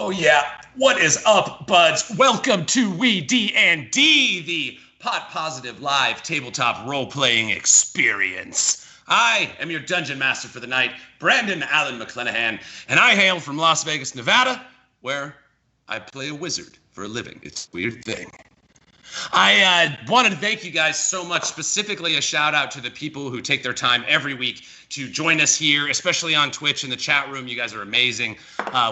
Oh yeah, what is up, buds? Welcome to WeeDnD, the pot-positive live tabletop role-playing experience. I am your dungeon master for the night, Brandon Allen McClenahan, and I hail from Las Vegas, Nevada, where I play a wizard for a living. It's a weird thing. I wanted to thank you guys so much, specifically a shout out to the people who take their time every week to join us here, especially on Twitch in the chat room. You guys are amazing.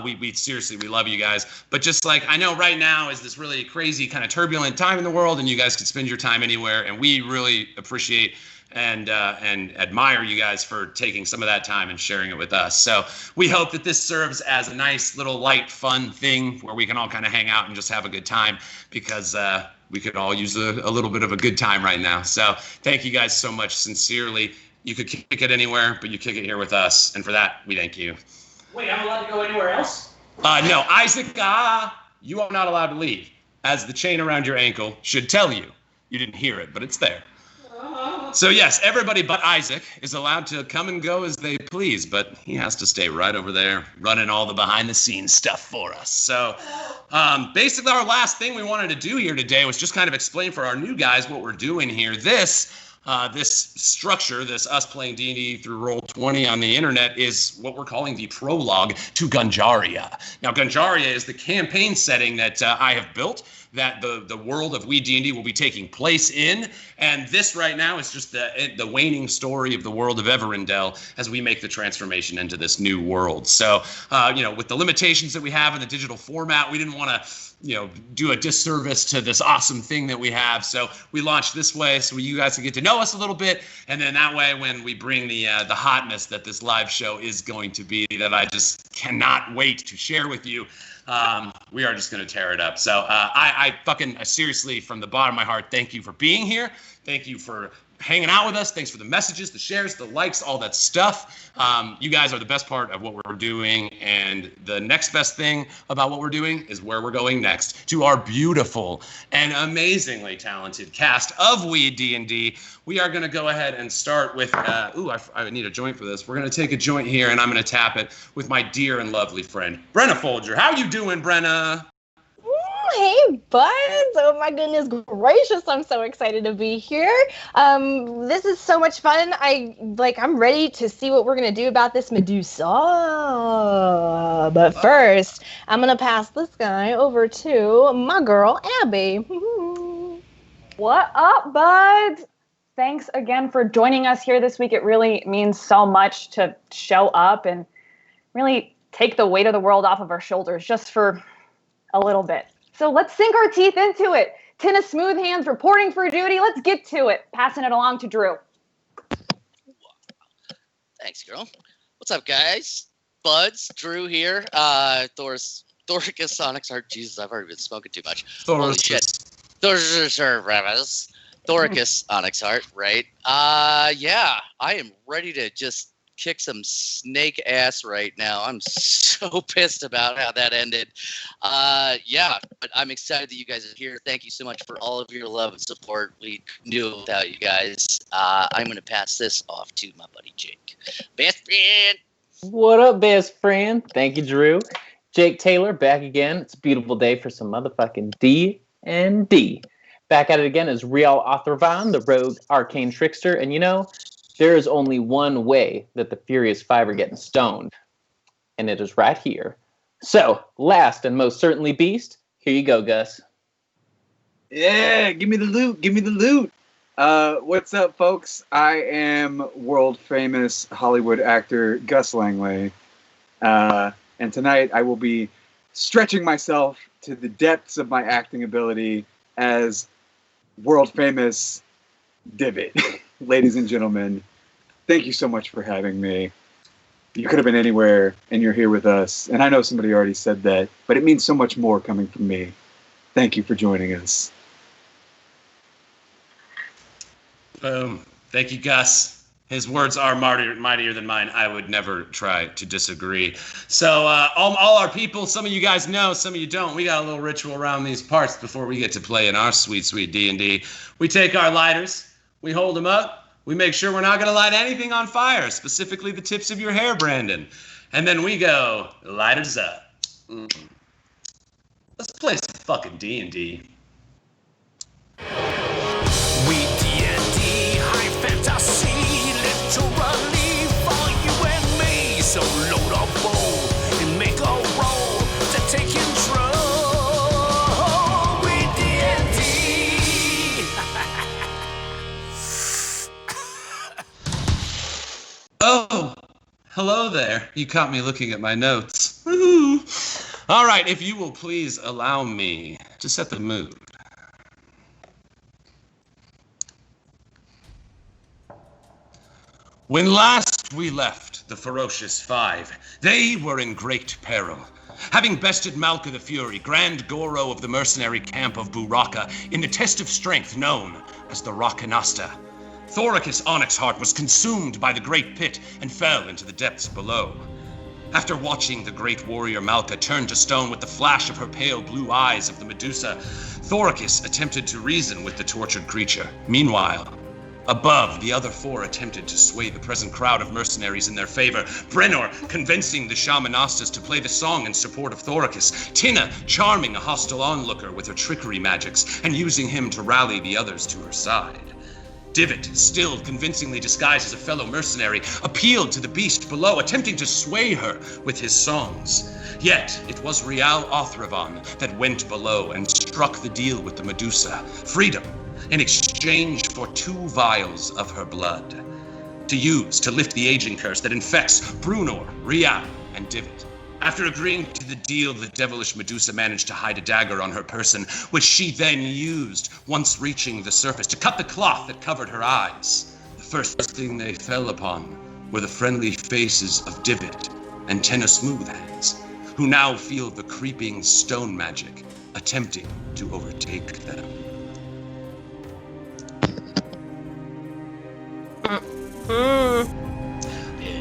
We seriously, we love you guys. But just like, I know right now is this really crazy kind of turbulent time in the world, and you guys can spend your time anywhere, and we really appreciate and admire you guys for taking some of that time and sharing it with us. So we hope that this serves as a nice little light, fun thing where we can all kind of hang out and just have a good time, because we could all use a little bit of a good time right now. So thank you guys so much, sincerely. You could kick it anywhere, but you kick it here with us, and for that, we thank you. Wait, I'm allowed to go anywhere else? No, Isaac, you are not allowed to leave, as the chain around your ankle should tell you. You didn't hear it, but it's there. So yes, everybody but Isaac is allowed to come and go as they please, but he has to stay right over there running all the behind-the-scenes stuff for us. So basically our last thing we wanted to do here today was just kind of explain for our new guys what we're doing here. This structure, this us playing D&D through Roll20 on the internet, is what we're calling the Prologue to Ganjaria. Now, Ganjaria is the campaign setting that I have built, that the world of WeeDnD will be taking place in, and this right now is just the waning story of the world of Everendel as we make the transformation into this new world. So, with the limitations that we have in the digital format, we didn't want to do a disservice to this awesome thing that we have. So we launched this way so you guys can get to know us a little bit. And then that way, when we bring the hotness that this live show is going to be, that I just cannot wait to share with you, we are just going to tear it up. So I fucking seriously, from the bottom of my heart, thank you for being here. Thank you for hanging out with us. Thanks for the messages, the shares, the likes, all that stuff. You guys are the best part of what we're doing, and the next best thing about what we're doing is where we're going next, to our beautiful and amazingly talented cast of WeeDnD. We are going to go ahead and start with, I need a joint for this. We're going to take a joint here, and I'm going to tap it with my dear and lovely friend, Brenna Folger. How you doing, Brenna? Hey, buds. Oh my goodness gracious, I'm so excited to be here. This is so much fun. I'm ready to see what we're gonna do about this Medusa. But first, I'm gonna pass this guy over to my girl Abby. What up, buds? Thanks again for joining us here this week. It really means so much to show up and really take the weight of the world off of our shoulders just for a little bit. So let's sink our teeth into it. Tynna Smooth Hands reporting for duty. Let's get to it. Passing it along to Drew. Thanks, girl. What's up, guys? Buds, Drew here. Thoricus Sonic's Heart. Jesus, I've already been smoking too much. Holy shit. Thoricus Onyx Heart, right? Yeah, I am ready to just kick some snake ass right now. I'm so pissed about how that ended. Yeah, but I'm excited that you guys are here. Thank you so much for all of your love and support. We couldn't do it without you guys. I'm going to pass this off to my buddy Jake. Best friend! What up, best friend? Thank you, Drew. Jake Taylor, back again. It's a beautiful day for some motherfucking D&D. Back at it again is Rial Othervan, the rogue arcane trickster, and there is only one way that the Furious Five are getting stoned, and it is right here. So, last and most certainly Beast, here you go, Gus. Yeah, give me the loot, give me the loot. What's up, folks? I am world-famous Hollywood actor Gus Langley, and tonight I will be stretching myself to the depths of my acting ability as world-famous Divit. Ladies and gentlemen, thank you so much for having me. You could have been anywhere, and you're here with us. And I know somebody already said that, but it means so much more coming from me. Thank you for joining us. Boom. Thank you, Gus. His words are mightier than mine. I would never try to disagree. So all our people, some of you guys know, some of you don't. We got a little ritual around these parts before we get to play in our sweet, sweet D&D. We take our lighters. We hold them up. We make sure we're not going to light anything on fire, specifically the tips of your hair, Brandon. And then we go, lighters up. Let's play some fucking D&D. WeeDnD, high fantasy, literally for you and me. So load up bowl and make a roll to take control. WeeDnD. Oh, hello there. You caught me looking at my notes. Woo. All right, if you will please allow me to set the mood. When last we left the Ferocious Five, they were in great peril. Having bested Malka the Fury, Grand Goro of the mercenary camp of Raqqa, in the test of strength known as the Raqqa. Thoricus Onyxheart was consumed by the great pit and fell into the depths below. After watching the great warrior Malka turn to stone with the flash of her pale blue eyes of the Medusa, Thoricus attempted to reason with the tortured creature. Meanwhile, above, the other four attempted to sway the present crowd of mercenaries in their favor. Brenor convincing the shamanastas to play the song in support of Thoricus. Tynna charming a hostile onlooker with her trickery magics and using him to rally the others to her side. Divit, still convincingly disguised as a fellow mercenary, appealed to the beast below, attempting to sway her with his songs. Yet, it was Real Othravan that went below and struck the deal with the Medusa, freedom, in exchange for 2 vials of her blood, to use to lift the aging curse that infects Brunor, Real, and Divit. After agreeing to the deal, the devilish Medusa managed to hide a dagger on her person, which she then used, once reaching the surface, to cut the cloth that covered her eyes. The first thing they fell upon were the friendly faces of Divit and Tynna Smoothhands, who now feel the creeping stone magic attempting to overtake them.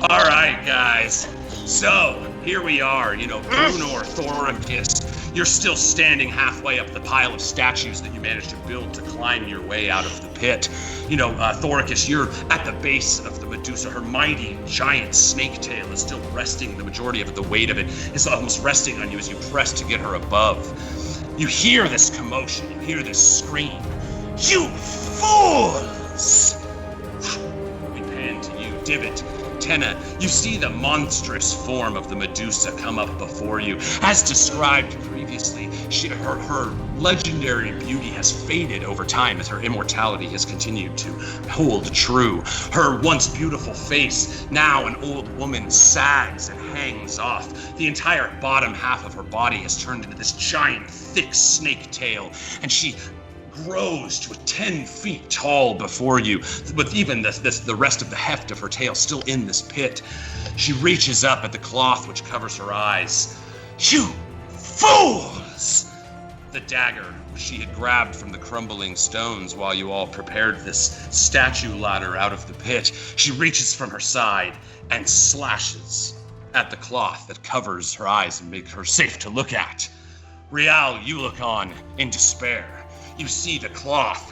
All right, guys. So, here we are, Brunor, Thoricus. You're still standing halfway up the pile of statues that you managed to build to climb your way out of the pit. Thoricus, you're at the base of the Medusa. Her mighty, giant snake tail is still resting, the majority of it, the weight of it, is almost resting on you as you press to get her above. You hear this commotion, you hear this scream. You fools! We pan to you, Divit. Tynna, you see the monstrous form of the Medusa come up before you. As described previously, her legendary beauty has faded over time as her immortality has continued to hold true. Her once beautiful face, now an old woman, sags and hangs off. The entire bottom half of her body has turned into this giant, thick snake tail, and she grows to 10 feet tall before you, with even the rest of the heft of her tail still in this pit. She reaches up at the cloth which covers her eyes. You fools! The dagger she had grabbed from the crumbling stones while you all prepared this statue ladder out of the pit. She reaches from her side and slashes at the cloth that covers her eyes and makes her safe to look at. Real, you look on in despair. You see the cloth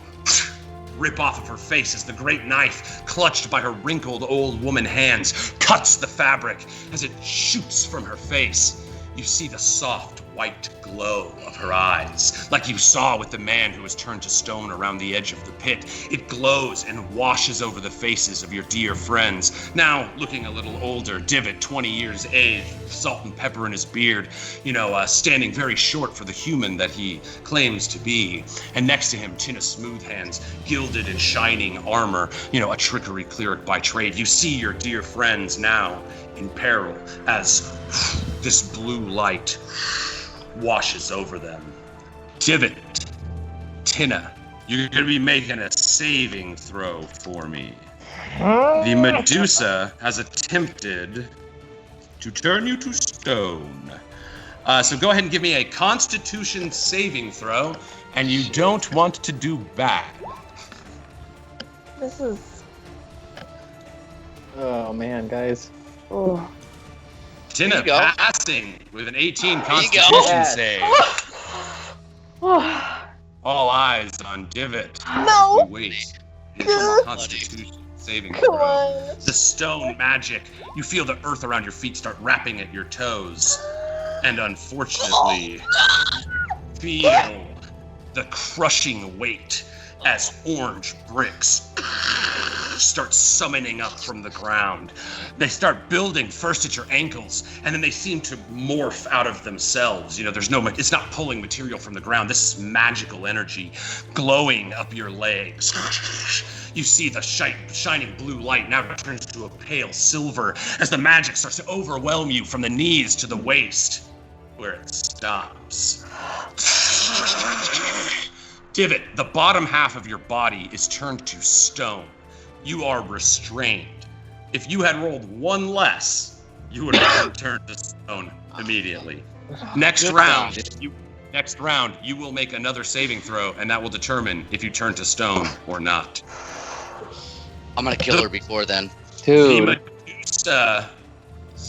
rip off of her face as the great knife, clutched by her wrinkled old woman hands, cuts the fabric as it shoots from her face. You see the soft white glow of her eyes, like you saw with the man who was turned to stone around the edge of the pit. It glows and washes over the faces of your dear friends. Now, looking a little older, Divit, 20 years age, salt and pepper in his beard, standing very short for the human that he claims to be. And next to him, Tynna Smoothhands, gilded and shining armor, a trickery cleric by trade. You see your dear friends now in peril as this blue light washes over them. Divit, Tynna, you're going to be making a saving throw for me. The Medusa has attempted to turn you to stone. So go ahead and give me a Constitution saving throw, and you don't want to do bad. This is... Oh man, guys. Oh. Tynna passing with an 18 There you go. Constitution save. All eyes on Divit. No! We wait until Constitution saving Come throw. on. The stone magic. You feel the earth around your feet start wrapping at your toes. And unfortunately, feel the crushing weight as orange bricks start summoning up from the ground. They start building first at your ankles, and then they seem to morph out of themselves. It's not pulling material from the ground. This is magical energy glowing up your legs. You see the shining blue light now turns to a pale silver as the magic starts to overwhelm you from the knees to the waist, where it stops. Divot, the bottom half of your body is turned to stone. You are restrained. If you had rolled one less, you would have turned to stone immediately. Next round, you will make another saving throw, and that will determine if you turn to stone or not. I'm gonna kill her before then. Dude. The Medusa,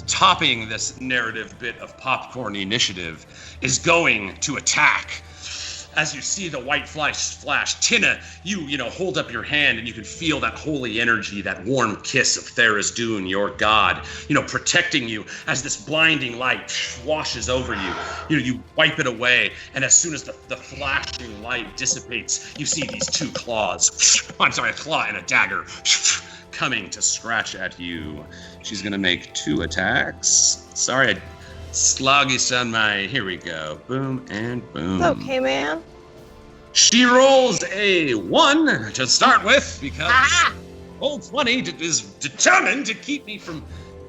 topping this narrative bit of popcorn initiative, is going to attack. As you see the white flash, Tynna, you hold up your hand and you can feel that holy energy, that warm kiss of Thera's Dune, your god, protecting you as this blinding light washes over you. You wipe it away, and as soon as the flashing light dissipates, you see these two claws. I'm sorry, a claw and a dagger coming to scratch at you. She's gonna make 2 attacks. Sorry, I sluggish on my, here we go, boom and boom. It's okay, man. She rolls a 1 to start with because roll 20 is determined to keep me from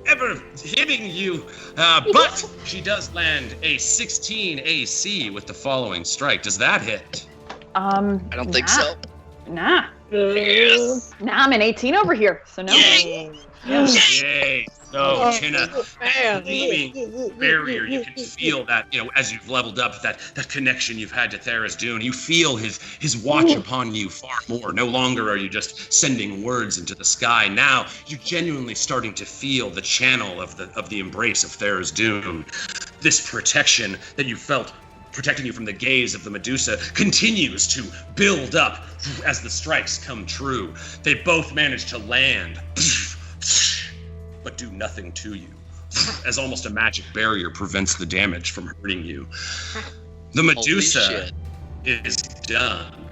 ever hitting you. But she does land a 16 AC with the following strike. Does that hit? I don't think so. Nah. Yes. Nah, I'm an 18 over here, so no. Yay. So, Tynna, leaving barrier, you can feel that, as you've leveled up, that connection you've had to Thera's Dune. You feel his watch upon you far more. No longer are you just sending words into the sky. Now, you're genuinely starting to feel the channel of the embrace of Thera's Dune. This protection that you felt protecting you from the gaze of the Medusa continues to build up as the strikes come true. They both manage to land, but do nothing to you, as almost a magic barrier prevents the damage from hurting you. The Medusa is done,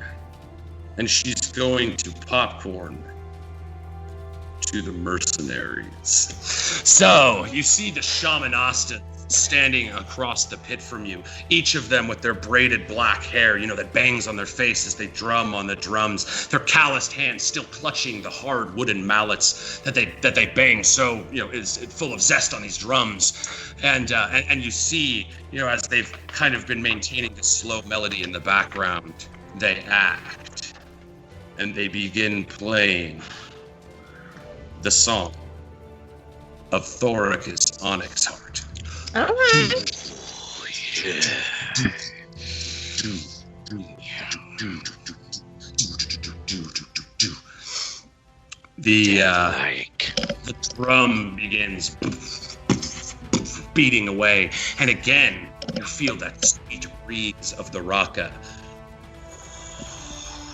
and she's going to popcorn to the mercenaries. So, you see the Shamanasta standing across the pit from you, each of them with their braided black hair, that bangs on their face as they drum on the drums, their calloused hands still clutching the hard wooden mallets that they bang so, is full of zest on these drums. And you see, as they've kind of been maintaining this slow melody in the background, they act, and they begin playing the song of Thoricus Onyx Heart. All right. The drum begins beating away, and again you feel that sweet breeze of the Raqqa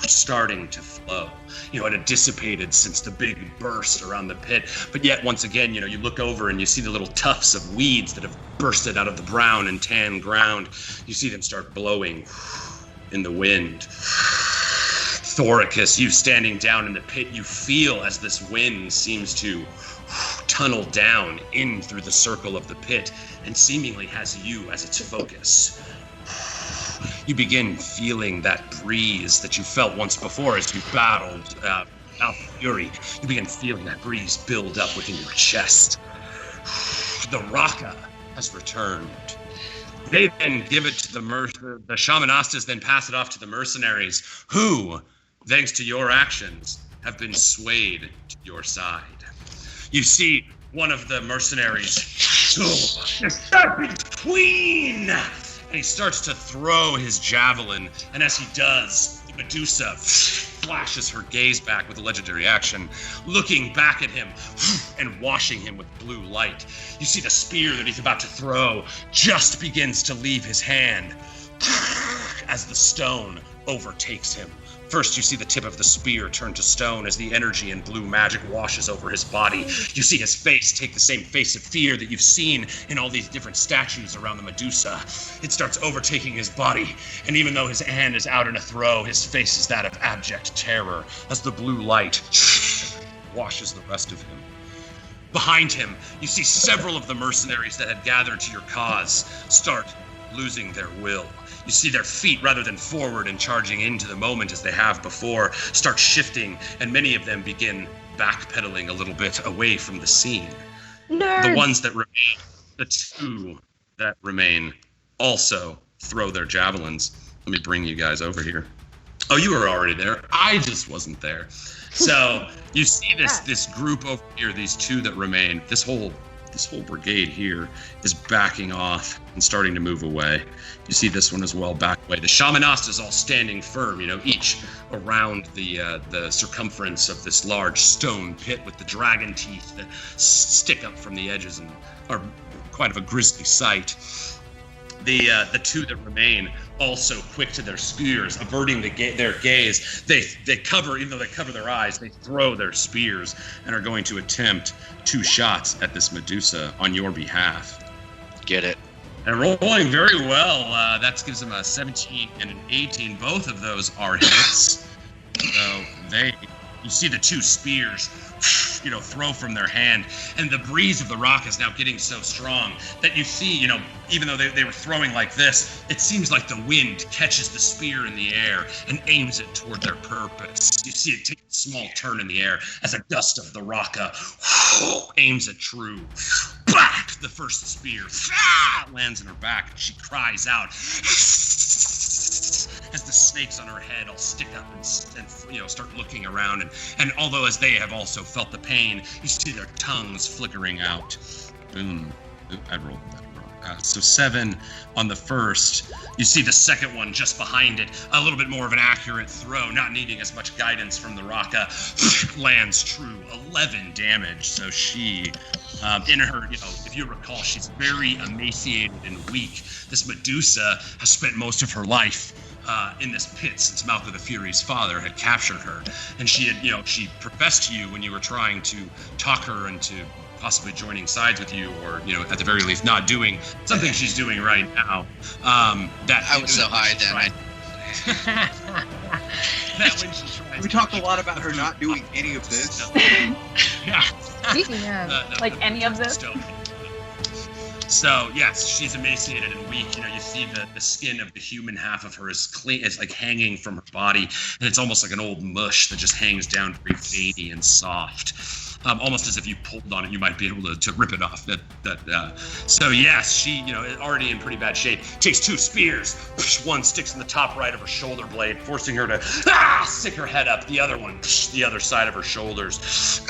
starting to flow. It had dissipated since the big burst around the pit, but yet once again, you look over and you see the little tufts of weeds that have bursted out of the brown and tan ground. You see them start blowing in the wind. Thoricus, you standing down in the pit, you feel as this wind seems to tunnel down in through the circle of the pit and seemingly has you as its focus. You begin feeling that breeze that you felt once before as you battled Alpha Fury. You begin feeling that breeze build up within your chest. The Raqqa has returned. They then give it to the Shamanastas, then pass it off to the mercenaries, who, thanks to your actions, have been swayed to your side. You see one of the mercenaries, the serpent queen! And he starts to throw his javelin, and as he does, the Medusa flashes her gaze back with a legendary action, looking back at him and washing him with blue light. You see the spear that he's about to throw just begins to leave his hand as the stone overtakes him. First, you see the tip of the spear turn to stone as the energy and blue magic washes over his body. You see his face take the same face of fear that you've seen in all these different statues around the Medusa. It starts overtaking his body, and even though his hand is out in a throw, his face is that of abject terror as the blue light washes the rest of him. Behind him, you see several of the mercenaries that had gathered to your cause start losing their will. You see their feet, rather than forward and charging into the moment as they have before, start shifting, and many of them begin backpedaling a little bit away from the scene. Nerds. The ones that remain, the two that remain, also throw their javelins. Let me bring you guys over here. Oh, you were already there. I just wasn't there. So you see this group over here, these two that remain, this whole brigade here is backing off and starting to move away. You see this one as well back away. The Shamanast is all standing firm, each around the circumference of this large stone pit with the dragon teeth that stick up from the edges and are quite of a grisly sight. The two that remain also quick to their spears, averting their gaze. They cover, even though they cover their eyes, they throw their spears and are going to attempt 2 shots at this Medusa on your behalf. Get it. And rolling very well. That gives them a 17 and an 18. Both of those are hits. So you see the 2 spears, throw from their hand, and the breeze of the rock is now getting so strong that you see, even though they were throwing like this, it seems like the wind catches the spear in the air and aims it toward their purpose. You see it take a small turn in the air as a gust of the Raqqa aims it true. Back! The first spear lands in her back, and she cries out as the snakes on her head all stick up and start looking around, and although as they have also felt the pain, you see their tongues flickering out. Boom. I rolled that wrong. So 7 on the first. You see the second one just behind it, a little bit more of an accurate throw, not needing as much guidance from the Raqqa, lands true. 11 damage. So she, in her, if you recall, she's very emaciated and weak. This Medusa has spent most of her life in this pit since Malcolm the Fury's father had captured her, and she had, she professed to you when you were trying to talk her into possibly joining sides with you, or at the very least not doing something she's doing right now. That I was so high then. That when she tries We talked a lot about her not doing any of this. Yeah. Like any of this? So yes, she's emaciated and weak. You see the skin of the human half of her is clean. It's like hanging from her body, and it's almost like an old mush that just hangs down very veiny and soft. Almost as if you pulled on it, you might be able to rip it off. So yes, she, already in pretty bad shape, takes 2 spears. One sticks in the top right of her shoulder blade, forcing her to stick her head up. The other one, the other side of her shoulders.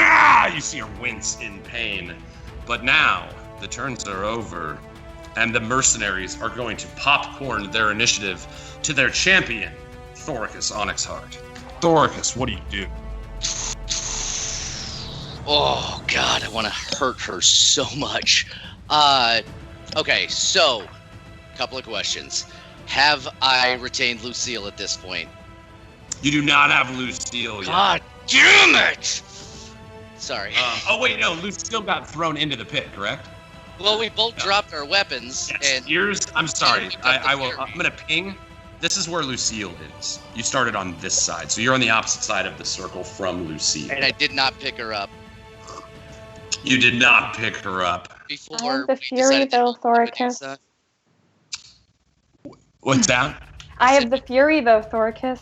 You see her wince in pain. But now the turns are over, and the mercenaries are going to popcorn their initiative to their champion, Thoricus Onyxheart. Thoricus, what do you do? Oh God, I want to hurt her so much. Okay, so a couple of questions. Have I retained Lucille at this point? You do not have Lucille yet. God damn it! Sorry. Oh wait, no, Lucille got thrown into the pit, correct? Well, we both dropped our weapons, yes. and I'm sorry. I will. I'm gonna ping. This is where Lucille is. You started on this side, so you're on the opposite side of the circle from Lucille. And I did not pick her up. You did not pick her up. Before I have the we fury decided to though, do Thoricus. Medusa. What's that? I have the fury though, Thoricus.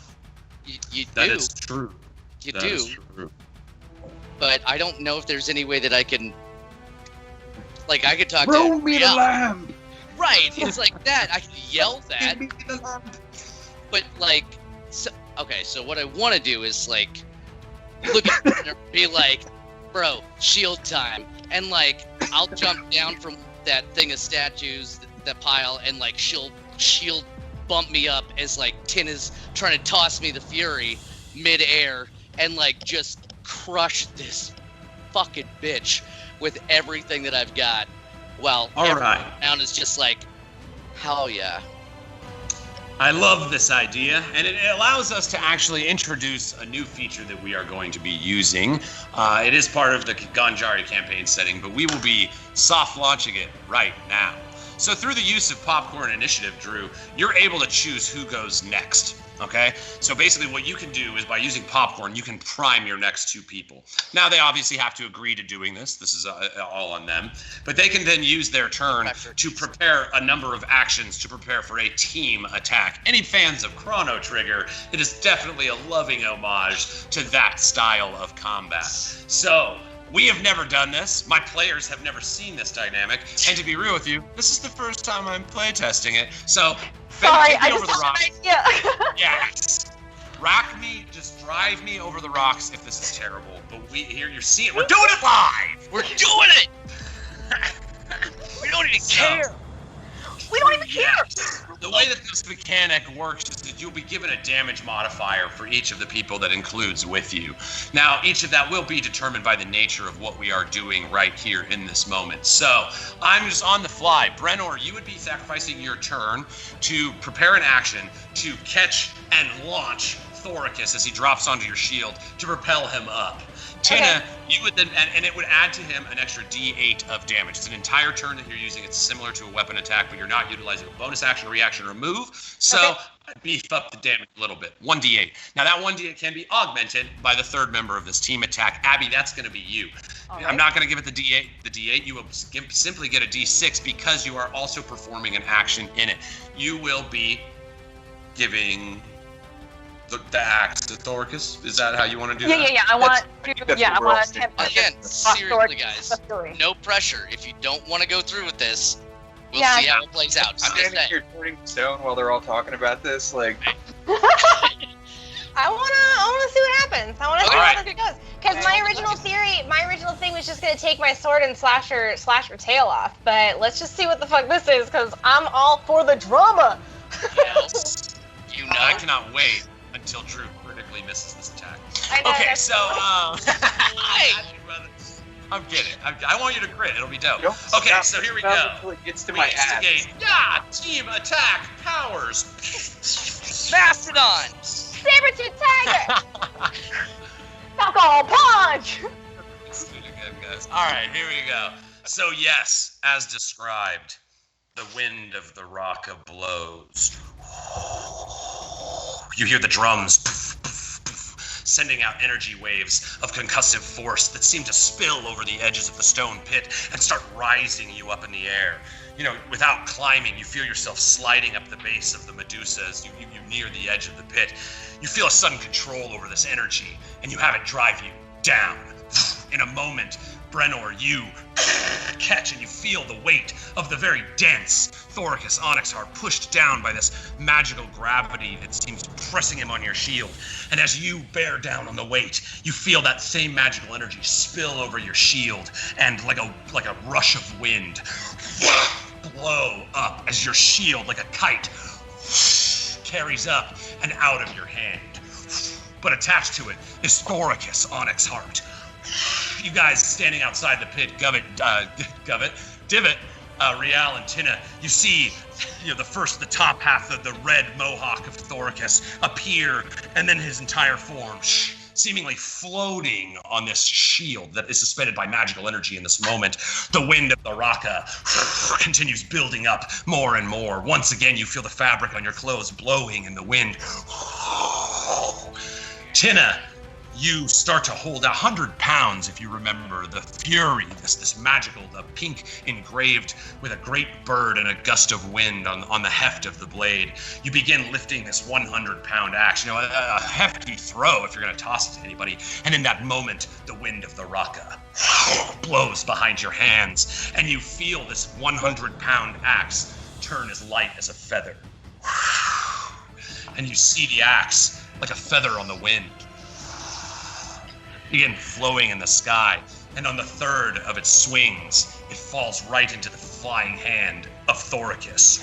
You That do. is true. You That do. is true. But I don't know if there's any way that I can. Like, I could talk Throw to. me the lamb! Right, it's like that. I can yell that. Give me the lamb! But, like, so what I want to do is, like, look at her and be like, bro, shield time. And, like, I'll jump down from that thing of statues, that pile, and, like, she'll shield bump me up as, like, Tynna's trying to toss me the fury mid-air and, like, just crush this fucking bitch with everything that I've got. Well, All right. everyone around is just like, hell yeah. I love this idea, and it allows us to actually introduce a new feature that we are going to be using. It is part of the Ganjaria campaign setting, but we will be soft launching it right now. So through the use of Popcorn Initiative, Drew, you're able to choose who goes next. Okay, so basically what you can do is by using popcorn, you can prime your next 2 people. Now they obviously have to agree to doing this. This is all on them, but they can then use their turn to prepare a number of actions to prepare for a team attack. Any fans of Chrono Trigger, it is definitely a loving homage to that style of combat. So we have never done this. My players have never seen this dynamic, and to be real with you, this is the first time I'm playtesting it. So. Sorry, I just had an idea. Yes. Rock me, just drive me over the rocks if this is terrible. But you're seeing it. We're doing it live. We're doing it. We don't even care. We don't even care. The way that this mechanic works is that you'll be given a damage modifier for each of the people that includes with you. Now, each of that will be determined by the nature of what we are doing right here in this moment. So, I'm just on the fly. Brenor, you would be sacrificing your turn to prepare an action to catch and launch Thoricus as he drops onto your shield to propel him up. Tynna, you would then, and it would add to him an extra D8 of damage. It's an entire turn that you're using. It's similar to a weapon attack, but you're not utilizing a bonus action, reaction, or move. So beef up the damage a little bit. 1D8. Now that 1D8 can be augmented by the 3rd member of this team attack. Abby, that's going to be you. Right. I'm not going to give it the D8. The D8, you will simply get a D6 because you are also performing an action in it. You will be giving the axe to Thoricus? Is that how you want to do that? Yeah. I want to attempt again, seriously, guys. No pressure. If you don't want to go through with this, we'll see how it plays out. I'm standing here turning stone while they're all talking about this, like. I wanna see what happens. I wanna see how this goes. Because my original thing was just gonna take my sword and slash her tail off. But let's just see what the fuck this is, because I'm all for the drama. Yes. You know. I cannot wait until Drew critically misses this attack. Okay, so I'm kidding. I want you to crit. It'll be dope. Okay, so here we go. Until it gets to my ass. Yeah, team attack powers. Mastodon. Saber-tooth tiger. Alcohol punch. All right, here we go. So yes, as described, the wind of the Raqqa blows. You hear the drums sending out energy waves of concussive force that seem to spill over the edges of the stone pit and start rising you up in the air. You know, without climbing, you feel yourself sliding up the base of the Medusa as you near the edge of the pit. You feel a sudden control over this energy, and you have it drive you down. In a moment, Brenor, you catch and you feel the weight of the very dense Thoricus Onyxheart pushed down by this magical gravity that seems pressing him on your shield. And as you bear down on the weight, you feel that same magical energy spill over your shield and like a rush of wind blow up as your shield, like a kite, carries up and out of your hand. But attached to it is Thoricus Onyxheart. You guys standing outside the pit, Divit, Rial, and Tynna, you see, the top half of the red mohawk of Thoricus appear, and then his entire form, seemingly floating on this shield that is suspended by magical energy in this moment. The wind of the Raqqa continues building up more and more. Once again, you feel the fabric on your clothes blowing in the wind. Tynna, you start to hold 100 pounds, if you remember, the fury, this magical, the pink engraved with a great bird and a gust of wind on the heft of the blade. You begin lifting this 100-pound axe, a hefty throw if you're going to toss it to anybody. And in that moment, the wind of the Raqqa blows behind your hands, and you feel this 100-pound axe turn as light as a feather. And you see the axe like a feather on the wind, begin flowing in the sky, and on the third of its swings, it falls right into the flying hand of Thoricus.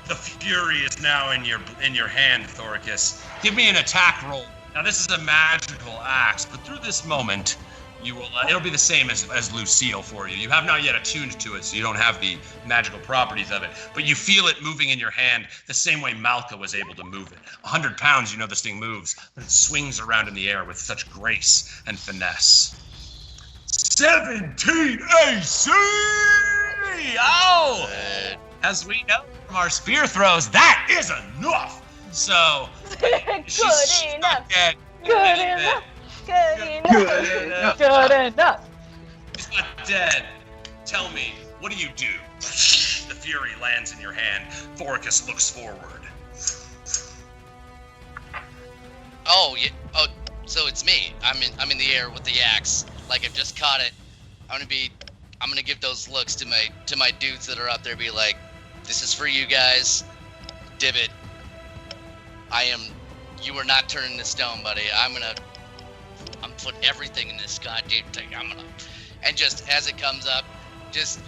The fury is now in your hand, Thoricus. Give me an attack roll. Now this is a magical axe, but through this moment, You will. It'll be the same as Lucille for you. You have not yet attuned to it, so you don't have the magical properties of it. But you feel it moving in your hand the same way Malka was able to move it. 100 pounds, you know this thing moves, but it swings around in the air with such grace and finesse. 17 AC! Oh! As we know from our spear throws, that is enough! So, she's enough. Dead. Good enough. Good enough. He's not dead. Tell me, what do you do? The fury lands in your hand. Thoricus looks forward. Oh, yeah. Oh, so it's me. I'm in the air with the axe. Like I've just caught it. I'm gonna give those looks to my dudes that are out there. Be like, this is for you guys. Divot. You are not turning to stone, buddy. I'm putting everything in this goddamn thing. And just as it comes up, just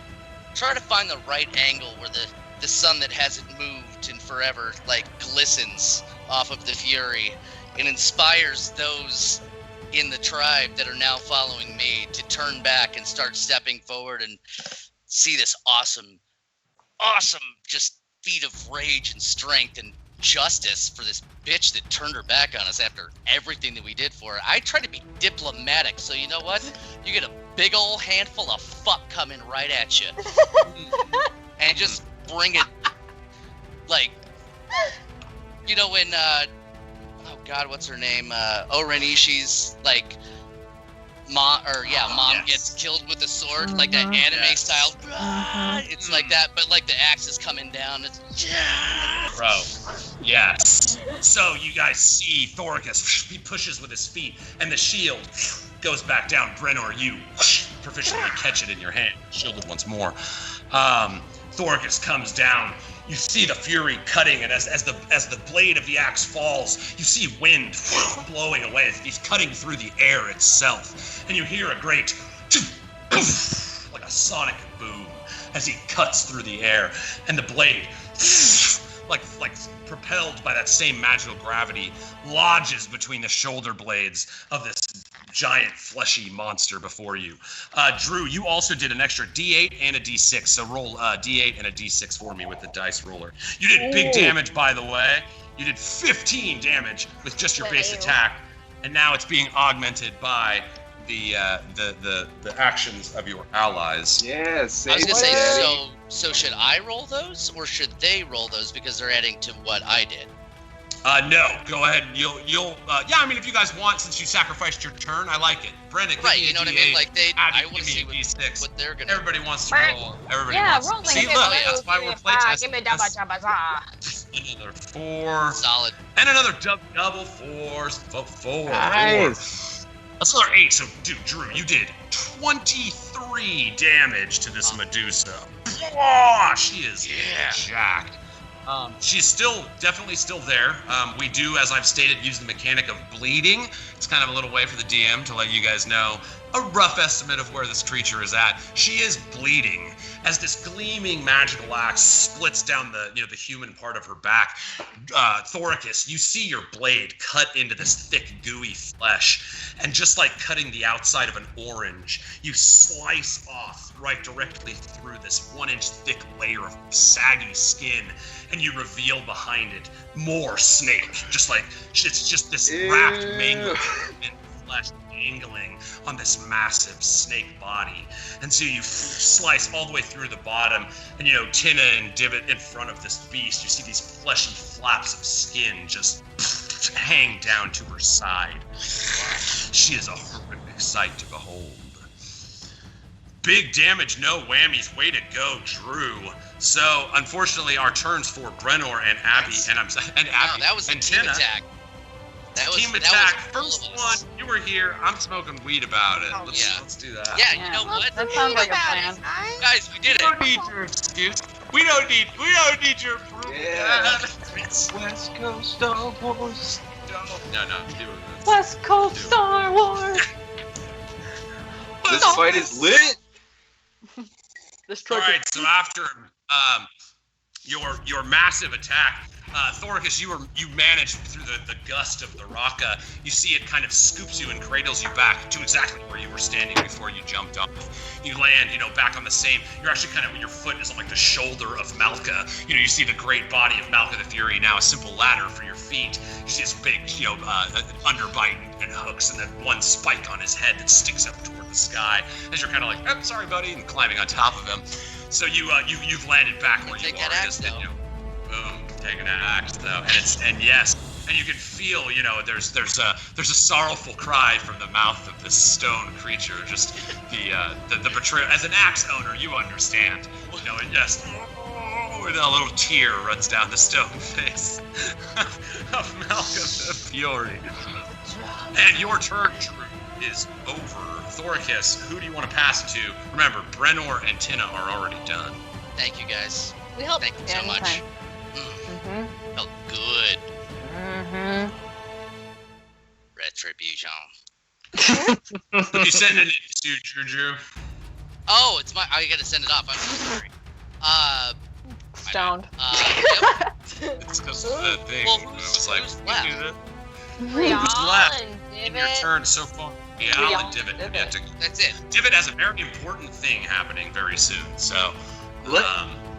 try to find the right angle where the sun that hasn't moved in forever, like, glistens off of the fury and inspires those in the tribe that are now following me to turn back and start stepping forward and see this awesome just feat of rage and strength and justice for this bitch that turned her back on us after everything that we did for her. I try to be diplomatic, so you know what? You get a big old handful of fuck coming right at you. And just bring it, like, you know when, oh god, what's her name? Orenishi's, like, mom gets killed with a sword, like that anime style. It's like that, but like the axe is coming down. It's Bro, yes. So you guys see Thoricus, he pushes with his feet, and the shield goes back down. Brenor, you proficiently catch it in your hand, shielded once more. Thoricus comes down. You see the fury cutting, and as the blade of the axe falls, you see wind blowing away. He's cutting through the air itself, and you hear a great like a sonic boom as he cuts through the air, and the blade, like propelled by that same magical gravity, lodges between the shoulder blades of this giant fleshy monster before you. Drew, you also did an extra D8 and a D6, so roll D8 and a D6 for me with the dice roller. You did big damage, by the way. You did 15 damage with just your base attack, and now it's being augmented by the actions of your allies. Yes. I was gonna say, so should I roll those, or should they roll those because they're adding to what I did? No, go ahead. You'll yeah, I mean, if you guys want, since you sacrificed your turn, I like it. Brennan, give me you know a what I D8, mean? Like I want to see D6. what they're gonna. Everybody wants to roll. Everybody wants rolling. to. See, look, that's why we're playtesting. Give me Another 4. Solid. And another double 4. 4. Nice. That's another 8. So, dude, Drew, you did 23 damage to this Medusa. Oh, she is jacked. She's definitely still there. We do, as I've stated, use the mechanic of bleeding. It's kind of a little way for the DM to let you guys know a rough estimate of where this creature is at. She is bleeding as this gleaming magical axe splits down the human part of her back. Thoricus, you see your blade cut into this thick, gooey flesh, and just like cutting the outside of an orange, you slice off right directly through this 1-inch thick layer of saggy skin, and you reveal behind it more snake. Just like it's just this wrapped mangled flesh dangling on this massive snake body. And so you slice all the way through the bottom, and Tynna and Divit in front of this beast. You see these fleshy flaps of skin just hang down to her side. She is a horrific sight to behold. Big damage, no whammies. Way to go, Drew. So, unfortunately, our turns for Brenor and Abby, and Abby, that was a and team Tynna. attack. Team attack. First one, you were here. I'm smoking weed about it. Let's do that. Yeah, you know what? That sounds like a plan. Guys, we did it. We don't need your excuse. We don't need your proof. Yeah. West Coast Star Wars. No, do it. West Coast Star Wars. This fight is lit. This All right, so after your massive attack, Thoricus, you managed through the gust of the Raqqa. You see it kind of scoops you and cradles you back to exactly where you were standing before you jumped off. You land, back on the same. You're actually your foot is on like the shoulder of Malka. You see the great body of Malka the Fury, now a simple ladder for your feet. You see this big, underbite and hooks, and then one spike on his head that sticks up toward the sky. As you're kind of like, oh, sorry, buddy, and climbing on top of him. So you've landed back where you are. Boom, taking an axe though, and yes, and you can feel, there's a sorrowful cry from the mouth of this stone creature. Just the betrayal. As an axe owner, you understand, and just and a little tear runs down the stone face of Malcolm the Fury. And your turn, Drew, is over. Thoricus, who do you want to pass it to? Remember, Brenor and Tynna are already done. Thank you, guys. We help. Thank you so much. Felt good. Retribution. You sending it to Drew? Oh, it's my. I gotta send it off. I'm so sorry. Stoned. Yep. It's just the thing. Well, I was like, who's we left? do that. Real Who's left and in your Divot. turn so far? Real and Divot. That's it. Divot has a very important thing happening very soon. So,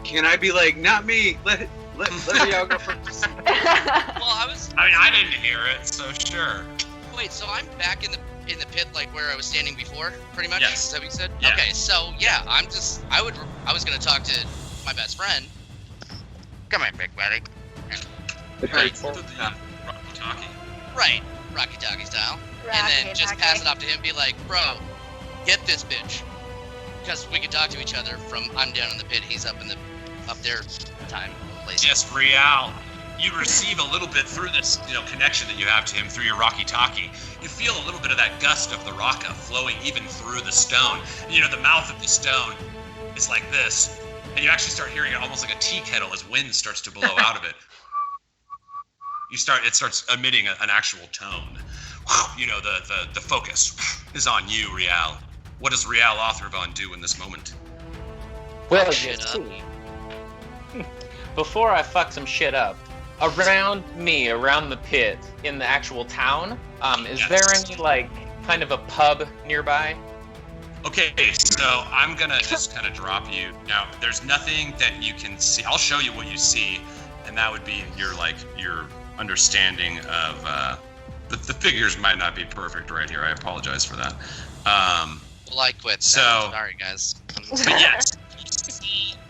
Can I be like, not me? Let Real go first. Well, I didn't hear it, so sure. Wait, so I'm back in the pit, like where I was standing before, pretty much. Yes. Is that what you said? Yeah. Okay, so yeah, I was gonna talk to my best friend. Come here, big buddy. Right. Right. Talkie. Right, Rocky Talkie style. And then just pass it off to him, be like, bro, get this bitch. Because we can talk to each other from I'm down in the pit, he's up there time place. Yes, Real. You receive a little bit through this, connection that you have to him through your Rocky Talkie. You feel a little bit of that gust of the Raqqa flowing even through the stone. The mouth of the stone is like this, and you actually start hearing it almost like a tea kettle as wind starts to blow out of it. It starts emitting an actual tone. The focus is on you, Real. What does Real Authorvon do in this moment? Well, you Shit up. see, before I fuck some shit up, around the pit, in the actual town, is there any, kind of a pub nearby? Okay, so I'm gonna just kind of drop you. Now, there's nothing that you can see. I'll show you what you see, and that would be your understanding of, the figures might not be perfect right here. I apologize for that. Well, I quit. Sorry, guys. But yes,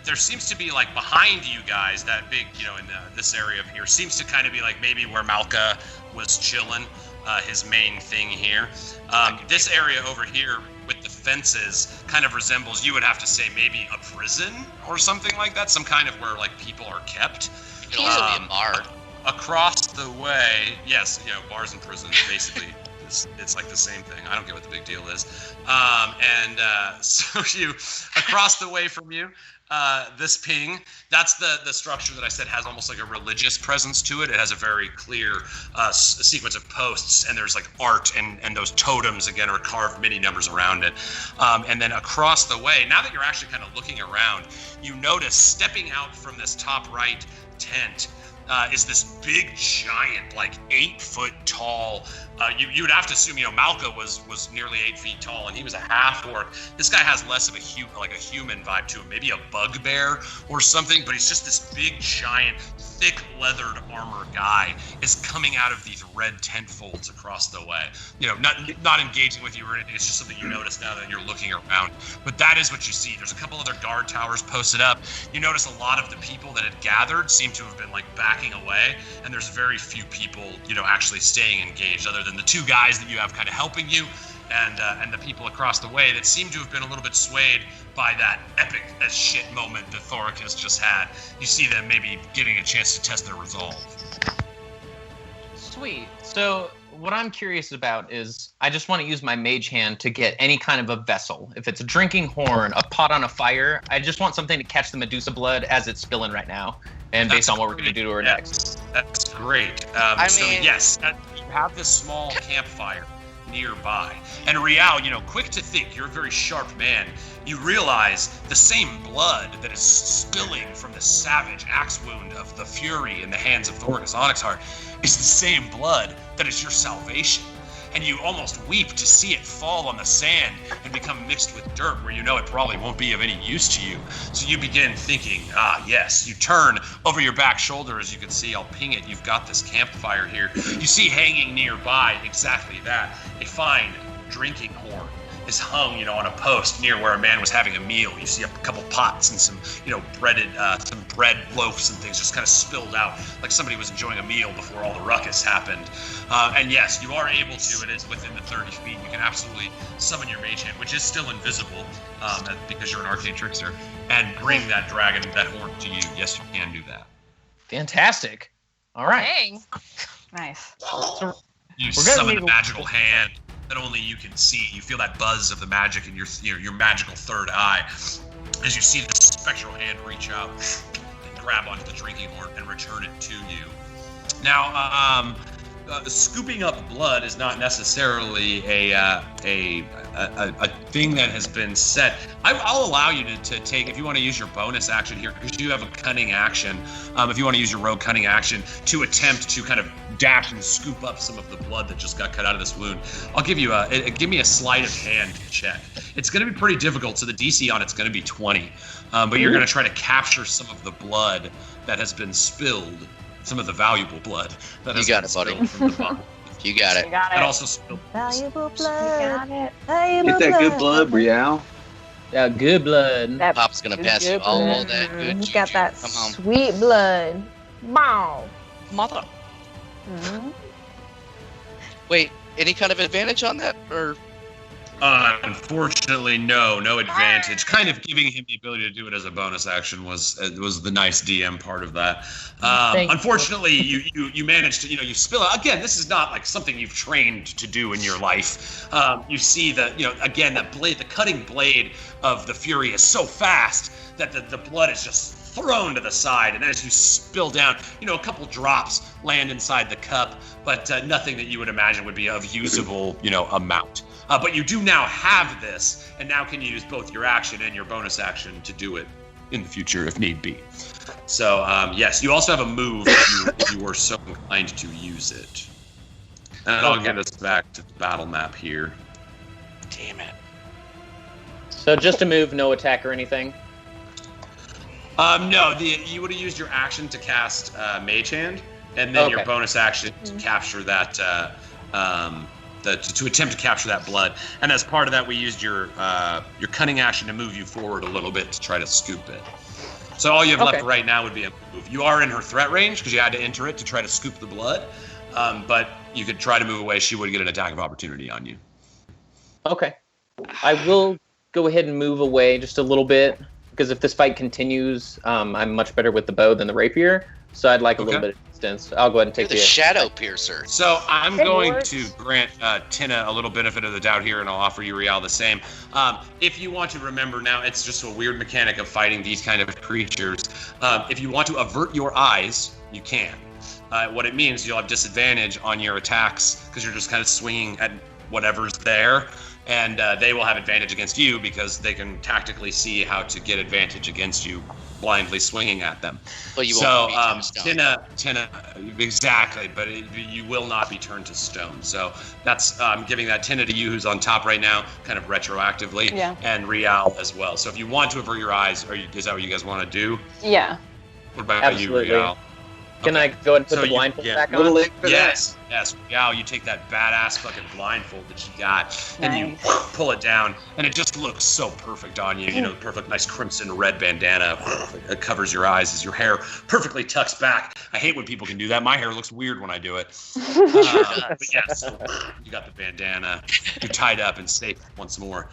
there seems to be behind you guys, that big, in this area here, seems to kind of be maybe where Malka was chilling, his main thing here. This area over here with the fences kind of resembles, you would have to say, maybe a prison or something like that, some kind of where people are kept. It could also be a bar. Across the way, yes, bars and prisons, basically. It's like the same thing. I don't get what the big deal is. So you, across the way from you, this ping, that's the structure that I said has almost like a religious presence to it. It has a very clear sequence of posts, and there's art, and those totems, again, are carved many numbers around it. And then across the way, now that you're actually kind of looking around, you notice stepping out from this top right tent, is this big giant, 8 foot tall. You would have to assume, Malka was nearly 8 feet tall, and he was a half orc. This guy has less of a human vibe to him, maybe a bugbear or something. But he's just this big giant, thick leathered armor guy is coming out of these red tent folds across the way. Not engaging with you or anything. It's just something you notice now that you're looking around. But that is what you see. There's a couple other guard towers posted up. You notice a lot of the people that had gathered seem to have been backing away, and there's very few people, actually staying engaged, other than the 2 guys that you have kind of helping you, and the people across the way that seem to have been a little bit swayed by that epic as shit moment that Thoricus just had. You see them maybe getting a chance to test their resolve. Sweet. So what I'm curious about is I just want to use my mage hand to get any kind of a vessel. If it's a drinking horn, a pot on a fire, I just want something to catch the Medusa blood as it's spilling right now. And based on what we're going to do to her next. That's great. Yes, you have this small campfire nearby. And Rial, quick to think, you're a very sharp man. You realize the same blood that is spilling from the savage axe wound of the Fury in the hands of Thoricus Onyxheart is the same blood that is your salvation. And you almost weep to see it fall on the sand and become mixed with dirt where you know it probably won't be of any use to you. So you begin thinking, yes. You turn over your back shoulder, as you can see, I'll ping it. You've got this campfire here. You see hanging nearby exactly that, a fine drinking horn is hung, on a post near where a man was having a meal. You see a couple pots and some, some bread loaves and things just kind of spilled out, like somebody was enjoying a meal before all the ruckus happened. And yes, you are able to. It is within the 30 feet. You can absolutely summon your mage hand, which is still invisible because you're an arcane trickster, and bring that dragon, that horn to you. Yes, you can do that. Fantastic. All right. Dang. Nice. So You We're gonna summon need a magical hand that only you can see. You feel that buzz of the magic in your magical third eye as you see the spectral hand reach out and grab onto the drinking horn and return it to you. Now, scooping up blood is not necessarily a thing that has been set. I'll allow you to take, if you want to use your bonus action here, because you have a cunning action. If you want to use your rogue cunning action to attempt to kind of dash and scoop up some of the blood that just got cut out of this wound, I'll give you give me a sleight of hand check. It's going to be pretty difficult, so the DC on it's going to be 20, but you're going to try to capture some of the blood that has been spilled, some of the valuable blood that has been spilled from the bottle. You got it. You got it. It also spilled. Valuable You blood. got it. Get that good blood, Rial. Yeah, good blood. That Pop's gonna pass you good all blood. that good He's juju. got that Come on. sweet blood. Bow. Mother. Mhm. Wait, any kind of advantage on that, or Unfortunately, no advantage. Kind of giving him the ability to do it as a bonus action was the nice DM part of that. Unfortunately, you managed to, you spill it. Again, this is not like something you've trained to do in your life. You see again, that blade, the cutting blade of the Fury is so fast that the blood is just thrown to the side, and as you spill down, a couple drops land inside the cup, but nothing that you would imagine would be of usable, amount. But you do now have this, and now can use both your action and your bonus action to do it in the future if need be. So yes, you also have a move if you were so inclined to use it. And I'll get us back to the battle map here. damn it? So just a move, no attack or anything? No, you would have used your action to cast Mage Hand, and then your bonus action to capture that, to attempt to capture that blood. And as part of that, we used your cunning action to move you forward a little bit to try to scoop it. So all you have left right now would be a move. You are in her threat range because you had to enter it to try to scoop the blood, but you could try to move away. She would get an attack of opportunity on you. Okay. I will go ahead and move away just a little bit, because if this fight continues, I'm much better with the bow than the rapier, so I'd like a little bit of distance. I'll go ahead and take You're the Shadow Piercer. So I'm going to grant Tynna a little benefit of the doubt here, and I'll offer you Rial the same. If you want to remember now, it's just a weird mechanic of fighting these kind of creatures. If you want to avert your eyes, you can. What it means, you'll have disadvantage on your attacks because you're just kind of swinging at whatever's there. And they will have advantage against you because they can tactically see how to get advantage against you blindly swinging at them. But you won't be turned to stone. Tynna, exactly, but you will not be turned to stone. So that's giving that Tynna to you, who's on top right now, kind of retroactively, and Rial as well. So if you want to avert your eyes, is that what you guys want to do? Yeah. What about you, Rial? Can I go ahead and put the blindfold back on? Yes. Rial, you take that badass fucking blindfold that you got, and you pull it down, and it just looks so perfect on you. You know, perfect, nice crimson red bandana. It covers your eyes as your hair perfectly tucks back. I hate when people can do that. My hair looks weird when I do it. But yes, you got the bandana. You're tied up and safe once more.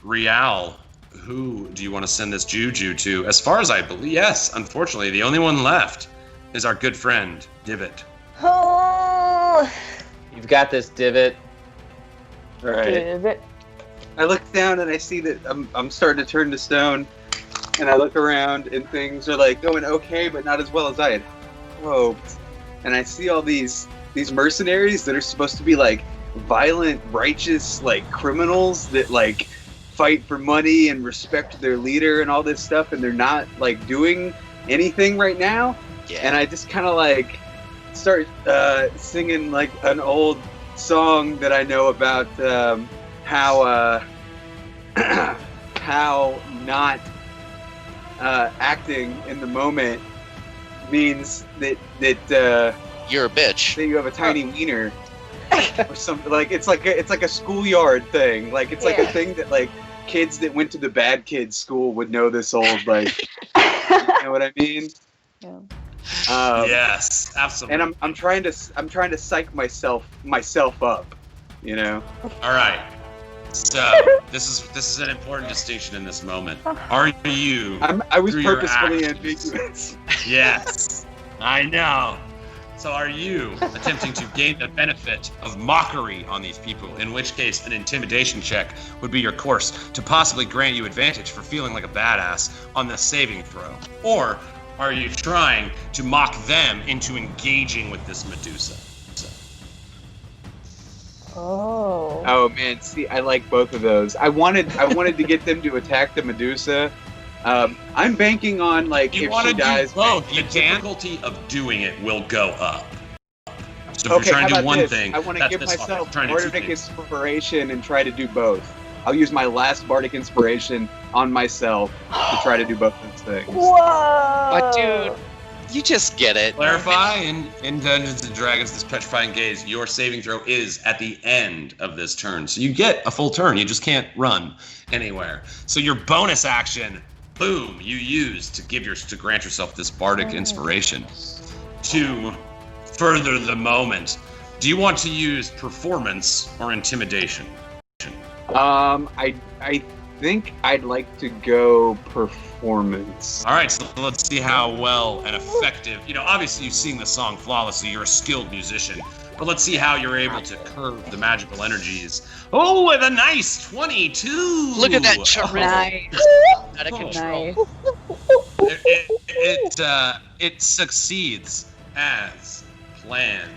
Rial, who do you want to send this juju to? As far as I believe, yes, unfortunately, the only one left is our good friend, Divit. Oh. You've got this, Divit. Right. Divot. I look down and I see that I'm starting to turn to stone, and I look around and things are like going okay, but not as well as I had hoped. And I see all these mercenaries that are supposed to be like violent, righteous, like criminals that like fight for money and respect their leader and all this stuff, and they're not like doing anything right now. Yeah. And I just kind of like start singing like an old song that I know about how not acting in the moment means that You're a bitch. that you have a tiny wiener or something. Like it's like a schoolyard thing. Like it's like a thing that like kids that went to the bad kids school would know this old like. You know what I mean? Yeah. Yes, absolutely. And I'm trying to psych myself up, you know. All right. So this is an important distinction in this moment. Are you? I was through your purposefully actions- ambiguous. Yes, I know. So are you attempting to gain the benefit of mockery on these people, in which case an intimidation check would be your course to possibly grant you advantage for feeling like a badass on the saving throw? Or are you trying to mock them into engaging with this Medusa? Oh. Oh man, see, I like both of those. I wanted to get them to attack the Medusa. I'm banking on like You if want she to dies. do both. The difficulty of doing it will go up. So if Okay, you're trying how to do about one this? thing, I want to that's give this option. myself Trying to do two bardic things. inspiration and try to do both. I'll use my last bardic inspiration on myself to try to do both those things. Whoa. But dude, you just get it. Clarify, in Dungeons & Dragons, this Petrifying Gaze, your saving throw is at the end of this turn. So you get a full turn. You just can't run anywhere. So your bonus action, boom, you use to grant yourself this bardic inspiration. To further the moment, do you want to use performance or intimidation? I think I'd like to go performance. All right, so let's see how well and effective. Obviously you sing the song flawlessly. You're a skilled musician, but let's see how you're able to curb the magical energies. Oh, with a nice 22. Look at that charisma. Nice. Out of control. Nice. It succeeds as planned.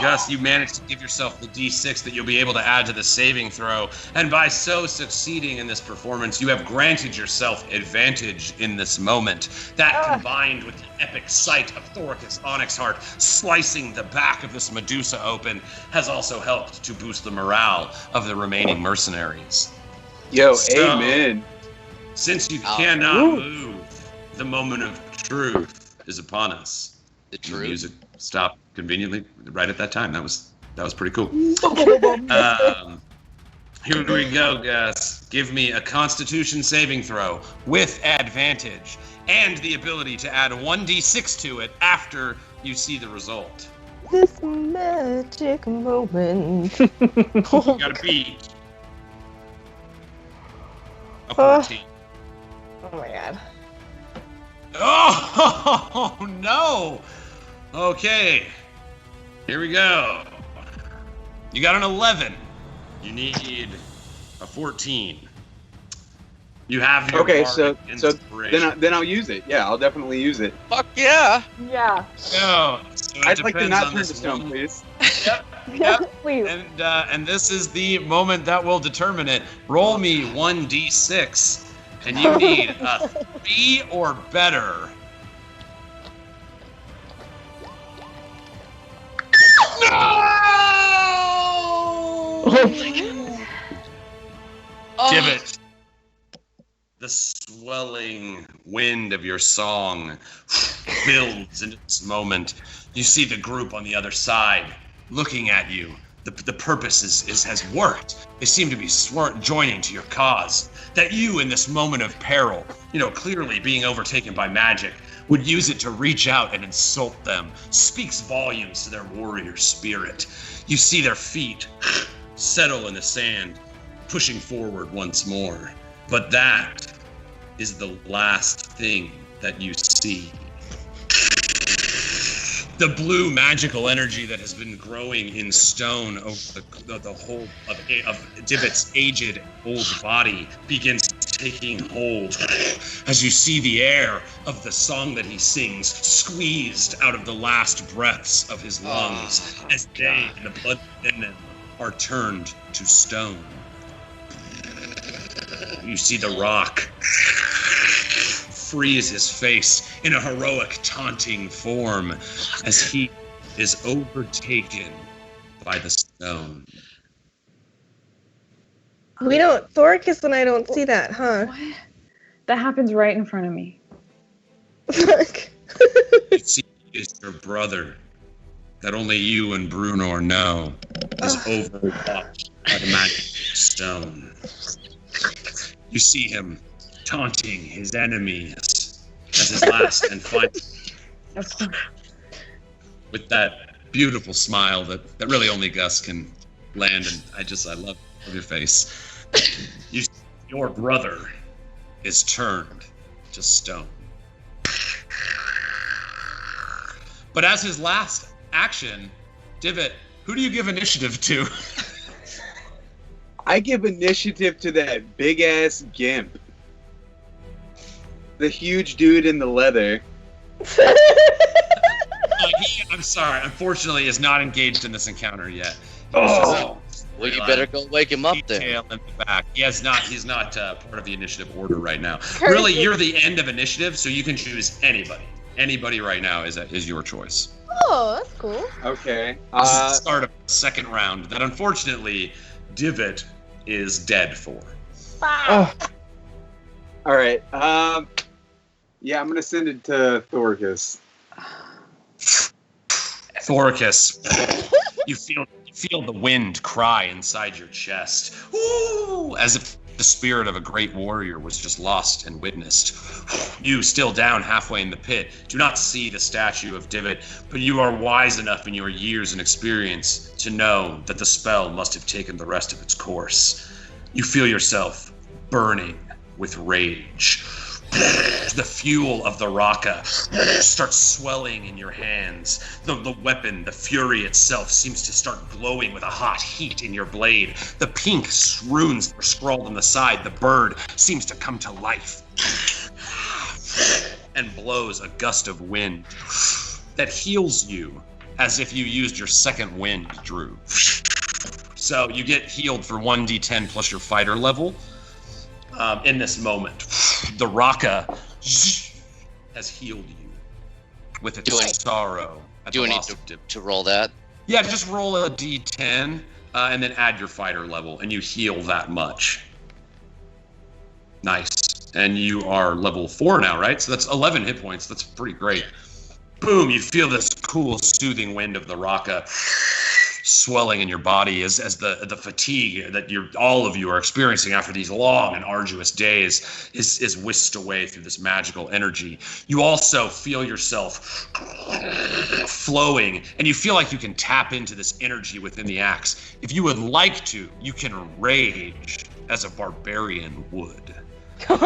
Gus, you managed to give yourself the D6 that you'll be able to add to the saving throw, and by so succeeding in this performance, you have granted yourself advantage in this moment. That combined with the epic sight of Thoricus Onyxheart slicing the back of this Medusa open has also helped to boost the morale of the remaining mercenaries. Yo, So- amen. Since you cannot move, the moment of truth is upon us. The The truth. music stopped conveniently right at that time. That was pretty cool. Here we go, Gus. Give me a Constitution saving throw with advantage and the ability to add 1d6 to it after you see the result. This magic moment. You got to beat a 14. Oh my god. Oh no! Okay, here we go. You got an 11. You need a 14. You have your Okay, so inspiration. then I'll use it. Yeah, I'll definitely use it. Fuck yeah. Yeah. So it I'd like to depends not on turn this to stone, one. please. Yep. Please. And this is the moment that will determine it. Roll me 1d6, and you need a 3 or better. Divot. The swelling wind of your song builds into this moment. You see the group on the other side looking at you. The purpose has worked. They seem to be joining to your cause. That you, in this moment of peril, clearly being overtaken by magic, would use it to reach out and insult them, speaks volumes to their warrior spirit. You see their feet settle in the sand, pushing forward once more. But that is the last thing that you see. The blue magical energy that has been growing in stone over the whole of Divot's aged old body begins taking hold as you see the air of the song that he sings squeezed out of the last breaths of his lungs as they and the blood within them are turned to stone. You see the rock freeze his face in a heroic, taunting form as he is overtaken by the stone. Thoricus and I don't see that, huh? What? That happens right in front of me. Fuck. You see is your brother that only you and Bruno know is overwatched by the magic stone. You see him taunting his enemies as his last and final, with that beautiful smile that really only Gus can land, and I love your face. Your brother is turned to stone. But as his last action, Divit, who do you give initiative to? I give initiative to that big ass gimp. The huge dude in the leather. I'm sorry, unfortunately is not engaged in this encounter yet. Oh. Well, you better go wake him up then. Detail in the back. He's not part of the initiative order right now. Really, you're the end of initiative, so you can choose anybody. Anybody right now is your choice. Oh, that's cool. Okay. This is the start of the second round that unfortunately Divot is dead for. Oh. All right. Yeah, I'm gonna send it to Thoricus. Thoricus, you feel the wind cry inside your chest. Ooh, as if the spirit of a great warrior was just lost and witnessed. You, still down halfway in the pit, do not see the statue of Divot, but you are wise enough in your years and experience to know that the spell must have taken the rest of its course. You feel yourself burning with rage. The fuel of the Raqqa starts swelling in your hands. The weapon, the fury itself, seems to start glowing with a hot heat in your blade. The pink runes are scrawled on the side. The bird seems to come to life and blows a gust of wind that heals you as if you used your second wind, Drew. So you get healed for 1d10 plus your fighter level. In this moment, the Raqqa has healed you with its sorrow. Do I need to roll that? Yeah, just roll a d10 and then add your fighter level, and you heal that much. Nice. And you are level 4 now, right? So that's 11 hit points. That's pretty great. Boom, you feel this cool, soothing wind of the Raqqa swelling in your body as the fatigue that all of you are experiencing after these long and arduous days is whisked away through this magical energy. You also feel yourself flowing, and you feel like you can tap into this energy within the axe. If you would like to, you can rage as a barbarian would.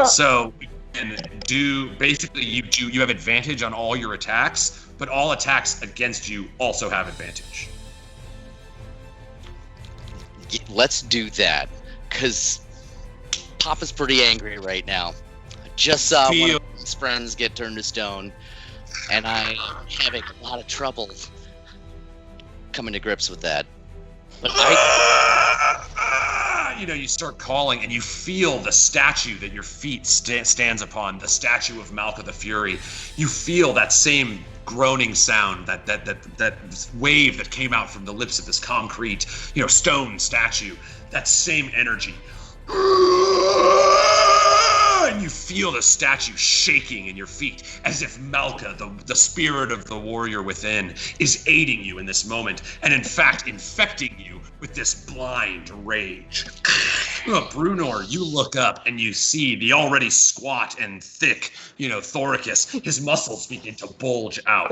So you can do, basically you have advantage on all your attacks, but all attacks against you also have advantage. Let's do that, because Papa's pretty angry right now. I just saw one of his friends get turned to stone, and I'm having a lot of trouble coming to grips with that. But you start calling, and you feel the statue that your feet stands upon, the statue of Malka the Fury. You feel that same groaning sound, that wave that came out from the lips of this concrete, stone statue. That same energy. And you feel the statue shaking in your feet, as if Malka, the spirit of the warrior within, is aiding you in this moment, and in fact infecting you with this blind rage. Brunor, you look up and you see the already squat and thick, Thoricus. His muscles begin to bulge out.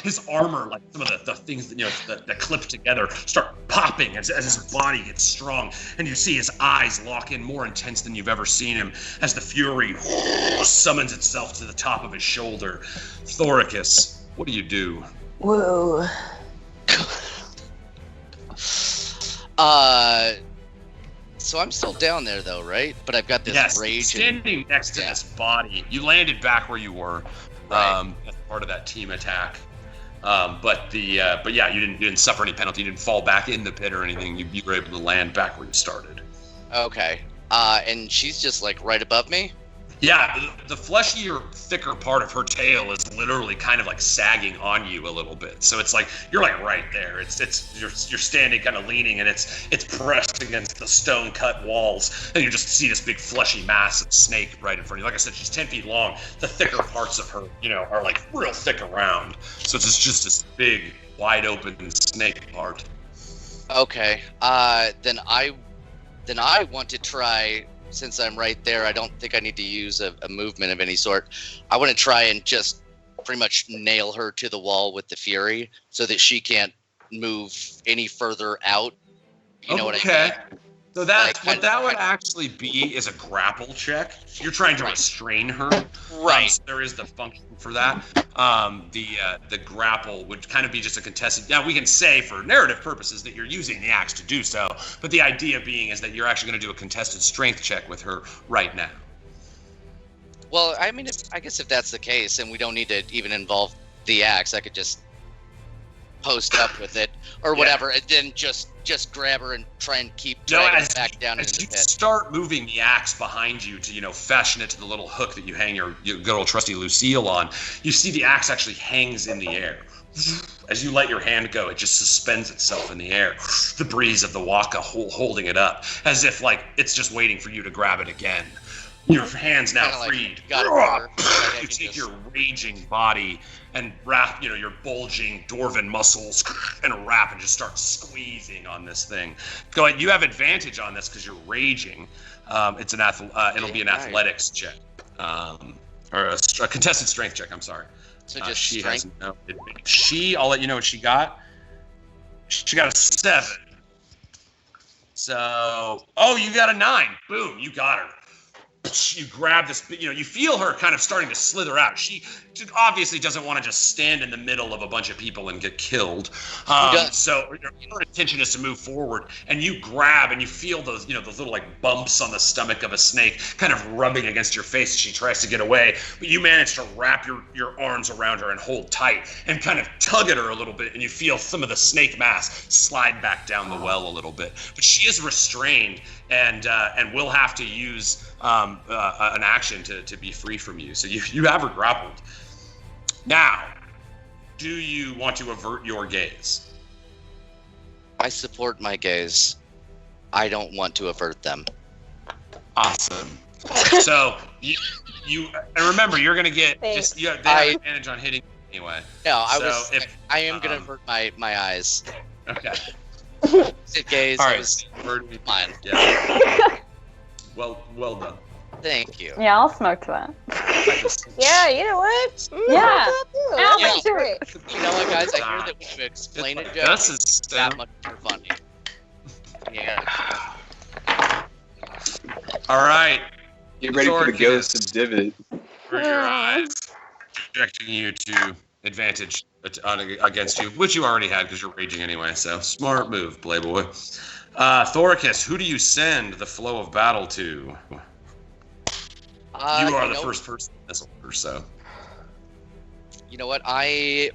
His armor, like some of the things that clip together, start popping as his body gets strong, and you see his eyes lock in more intense than you've ever seen him as the fury summons itself to the top of his shoulder. Thoricus, what do you do? Whoa. So I'm still down there though, right? But I've got this rage. Standing next to this body. You landed back where you were. Right. As part of that team attack. But yeah, you didn't suffer any penalty. You didn't fall back in the pit or anything. You were able to land back where you started. Okay. And she's just like right above me? Yeah, the fleshier, thicker part of her tail is literally kind of like sagging on you a little bit. So it's like you're like right there. You're standing kind of leaning, and it's pressed against the stone cut walls, and you just see this big fleshy mass of snake right in front of you. Like I said, she's 10 feet long. The thicker parts of her, are like real thick around. So it's just this big, wide open snake part. Okay. Then I want to try. Since I'm right there, I don't think I need to use a movement of any sort. I want to try and just pretty much nail her to the wall with the Fury so that she can't move any further out. You know what I mean? So what that would actually be is a grapple check. You're trying to restrain her. Right. So there is the function for that. The grapple would kind of be just a contested. Now we can say for narrative purposes that you're using the axe to do so, but the idea being is that you're actually going to do a contested strength check with her right now. Well, I mean, I guess if that's the case, and we don't need to even involve the axe, I could just post up with it or whatever, and then just grab her and try and keep dragging her back down into the pit. As you start moving the axe behind you to, fashion it to the little hook that you hang your good old trusty Lucille on, you see the axe actually hangs in the air. As you let your hand go, it just suspends itself in the air. The breeze of the Raqqa holding it up, as if like it's just waiting for you to grab it again. Your hand's now freed. You take your raging body and wrap, your bulging dwarven muscles and wrap and just start squeezing on this thing. Go ahead. You have advantage on this because you're raging. It's it'll be an athletics check, or a contested strength check. I'm sorry. So just she strength. I'll let you know what she got. She got a 7. So, you got a 9. Boom, you got her. You grab this, you feel her kind of starting to slither out. She obviously doesn't want to just stand in the middle of a bunch of people and get killed. So her intention is to move forward, and you grab and you feel those, those little like bumps on the stomach of a snake kind of rubbing against your face as she tries to get away. But you manage to wrap your arms around her and hold tight and kind of tug at her a little bit, and you feel some of the snake mass slide back down the well a little bit. But she is restrained and will have to use an action to be free from you. So you have her grappled. Now, do you want to avert your gaze? I support my gaze. I don't want to avert them. Awesome. So you and remember, you're gonna get they have advantage on hitting anyway. No, I am gonna avert my eyes. Okay. Gaze. All right. Fine. Yeah. Well done. Thank you. Yeah, I'll smoke to that. Yeah, you know what? Yeah. You know what, guys? I hear that when you explain it, Joe, it's that much more funny. Yeah. All right. Get ready for the ghost of Divot. For your eyes, projecting you to advantage against you, which you already had because you're raging anyway. So smart move, Playboy. Thoricus, who do you send the flow of battle to? You are the first person in this order, so. You know what? I'm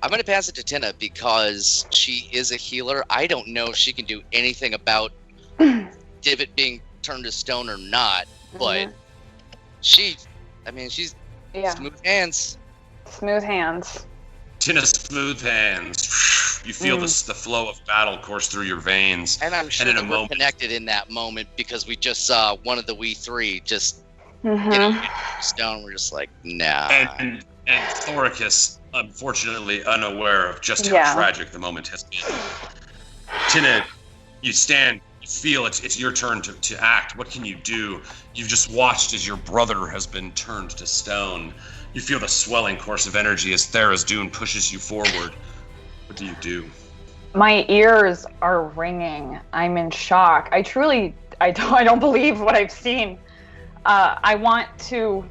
going to pass it to Tynna because she is a healer. I don't know if she can do anything about Divot being turned to stone or not, but she's smooth hands. Smooth hands. Tynna's smooth hands. You feel the flow of battle course through your veins. And I'm sure that we're connected in that moment because we just saw one of the We Three just get stone. We're just like, nah. And Thoricus, unfortunately unaware of just how tragic the moment has been. Tynna, you stand, you feel it's your turn to act. What can you do? You've just watched as your brother has been turned to stone. You feel the swelling course of energy as Thera's Dune pushes you forward. What do you do? My ears are ringing. I'm in shock. I don't believe what I've seen. I want to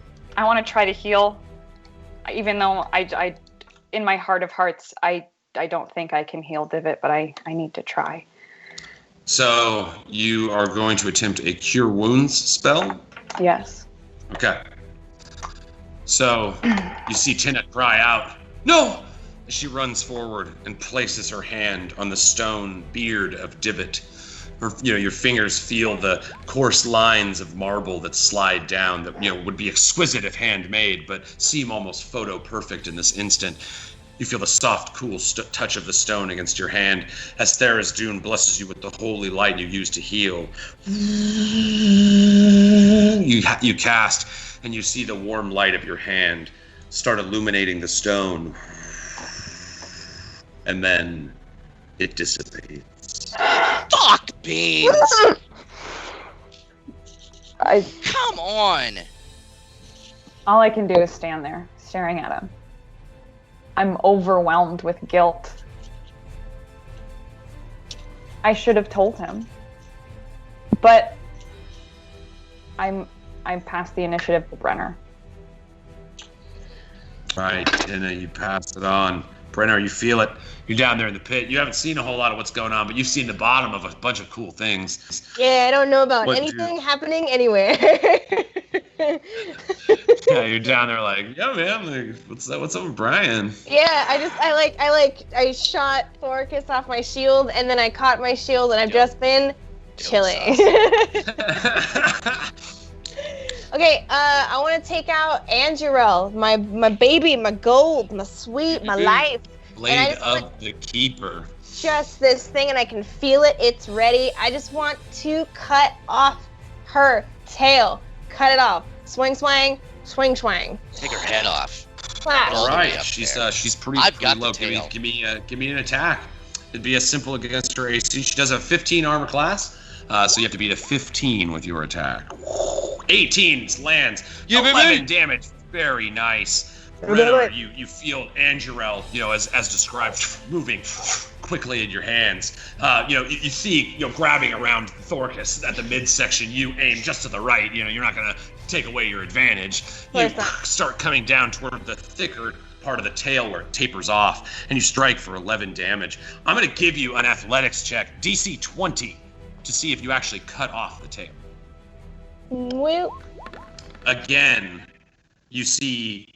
try to heal, even though I in my heart of hearts, I don't think I can heal Divot, but I need to try. So you are going to attempt a Cure Wounds spell? Yes. Okay. So you see Tynna cry out, "No!" as she runs forward and places her hand on the stone beard of Divit. Your fingers feel the coarse lines of marble that slide down that would be exquisite if handmade, but seem almost photo perfect in this instant. You feel the soft, cool touch of the stone against your hand as Thera's Dune blesses you with the holy light you use to heal. You cast, and you see the warm light of your hand start illuminating the stone, and then it dissipates. Fuck beans! Come on! All I can do is stand there, staring at him. I'm overwhelmed with guilt. I should have told him. But I'm past the initiative to Brenner. All right, Tynna, you pass it on. Brenner, you feel it. You're down there in the pit. You haven't seen a whole lot of what's going on, but you've seen the bottom of a bunch of cool things. Yeah, I don't know about anything happening anywhere. Yeah, you're down there like, yeah, man, like, what's up with Brian? Yeah, I shot Thoricus off my shield, and then I caught my shield, and I've just been chilling. Okay, I want to take out Angirel, my baby, my gold, my sweet, my life. Blade of the Keeper. Just this thing, and I can feel it. It's ready. I just want to cut off her tail. Cut it off. Swing, swang, swing, swang. Take her head off. Flash. All right, she's pretty I've got low. the tail. Give me an attack. It'd be as simple against her AC. She does have 15 armor class, so you have to beat a 15 with your attack. 18 lands. 11 damage. Very nice. Brenner, you feel Angirel, as described, moving quickly in your hands. You see, grabbing around Thoricus at the midsection. You aim just to the right. You're not gonna take away your advantage. You start coming down toward the thicker part of the tail where it tapers off, and you strike for 11 damage. I'm gonna give you an athletics check, DC 20, to see if you actually cut off the tail. Well. Again, you see.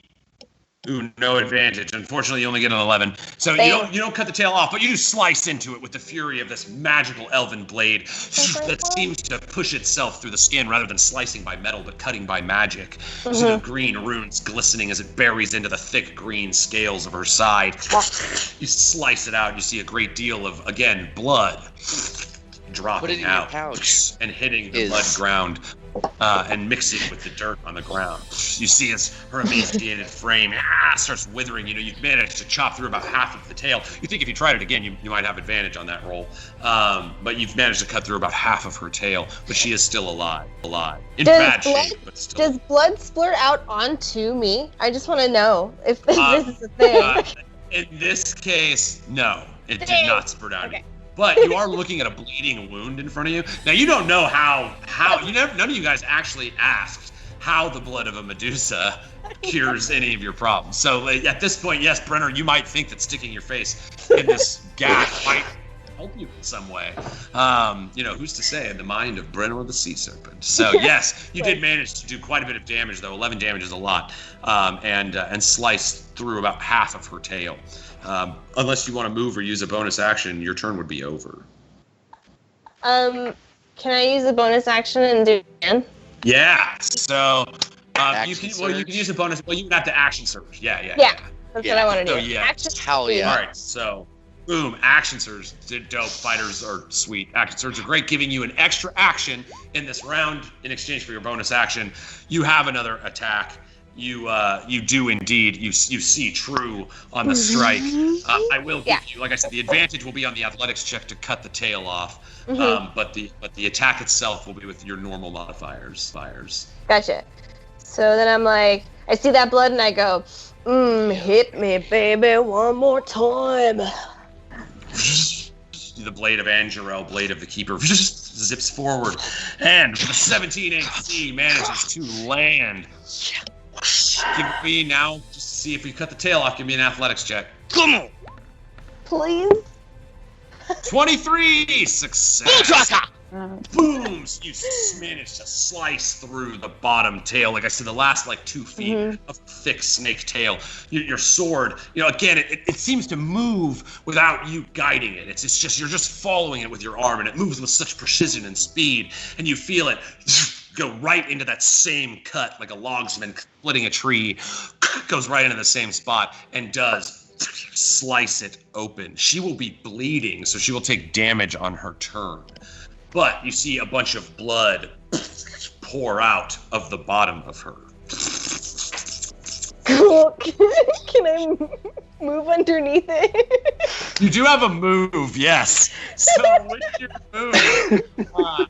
Ooh, no advantage. Unfortunately, you only get an 11. So you don't cut the tail off, but you do slice into it with the fury of this magical elven blade that seems to push itself through the skin rather than slicing by metal, but cutting by magic. You see the green runes glistening as it buries into the thick green scales of her side. You slice it out. You see a great deal of, again, blood dropping out and hitting the mud ground. And mixing with the dirt on the ground. You see as her emaciated frame starts withering. You've managed to chop through about half of the tail. You think if you tried it again, you might have advantage on that roll. But you've managed to cut through about half of her tail, but she is still alive. In bad shape, but still. Does blood splurt out onto me? I just want to know if this is a thing. In this case, no. It did not spurt out. Okay. But you are looking at a bleeding wound in front of you. Now, you don't know how none of you guys actually asked how the blood of a Medusa cures any of your problems. So at this point, yes, Brenner, you might think that sticking your face in this gash might help you in some way. Who's to say in the mind of Brenner the Sea Serpent? So yes, you did manage to do quite a bit of damage, though. 11 damage is a lot, and slice through about half of her tail. Unless you want to move or use a bonus action, your turn would be over. Can I use a bonus action and do it again? Yeah. So you can use a bonus. Well, you would have to action surge. Yeah. That's what I want to do. So, yeah. Hell yeah. All right. So, boom. Action surge. Dope. Fighters are sweet. Action surge are great, giving you an extra action in this round in exchange for your bonus action. You have another attack. You do indeed. You see true on the strike. I will give you, like I said, the advantage will be on the athletics check to cut the tail off. But the attack itself will be with your normal modifiers. Gotcha. So then I'm like, I see that blood and I go, hit me, baby, one more time. The blade of Angirel, blade of the Keeper, zips forward, and with a 17 AC manages to land. Give me now, just to see if you cut the tail off, give me an athletics check. Come on! Please? 23! Success! Boom! So you manage to slice through the bottom tail. Like I said, the last 2 feet of thick snake tail. Your sword, again, it seems to move without you guiding it. It's just you're just following it with your arm, and it moves with such precision and speed, and you feel it go right into that same cut, like a logsman splitting a tree, goes right into the same spot and does slice it open. She will be bleeding, so she will take damage on her turn. But you see a bunch of blood pour out of the bottom of her. Cool. Can I move underneath it? You do have a move, yes. So with your move,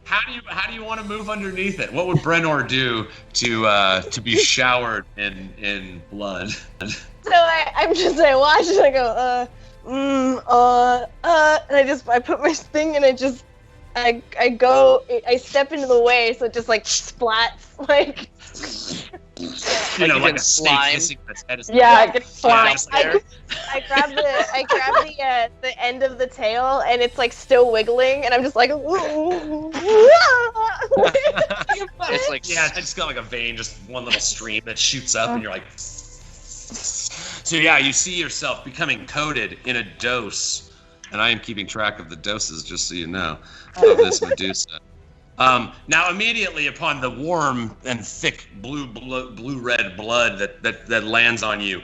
how do you want to move underneath it? What would Brenor do to be showered in blood? So I watch and I go, and I put my thing and I step into the way, so it just splats like. Like a snake hissing its head. Yeah, it slime. I grab the end of the tail, and it's still wiggling, and I'm just like, It's like I just got a vein, just one little stream that shoots up, and you're like. So you see yourself becoming coated in a dose, and I am keeping track of the doses, just so you know, of this Medusa. Now, immediately upon the warm and thick blue-red blood that lands on you,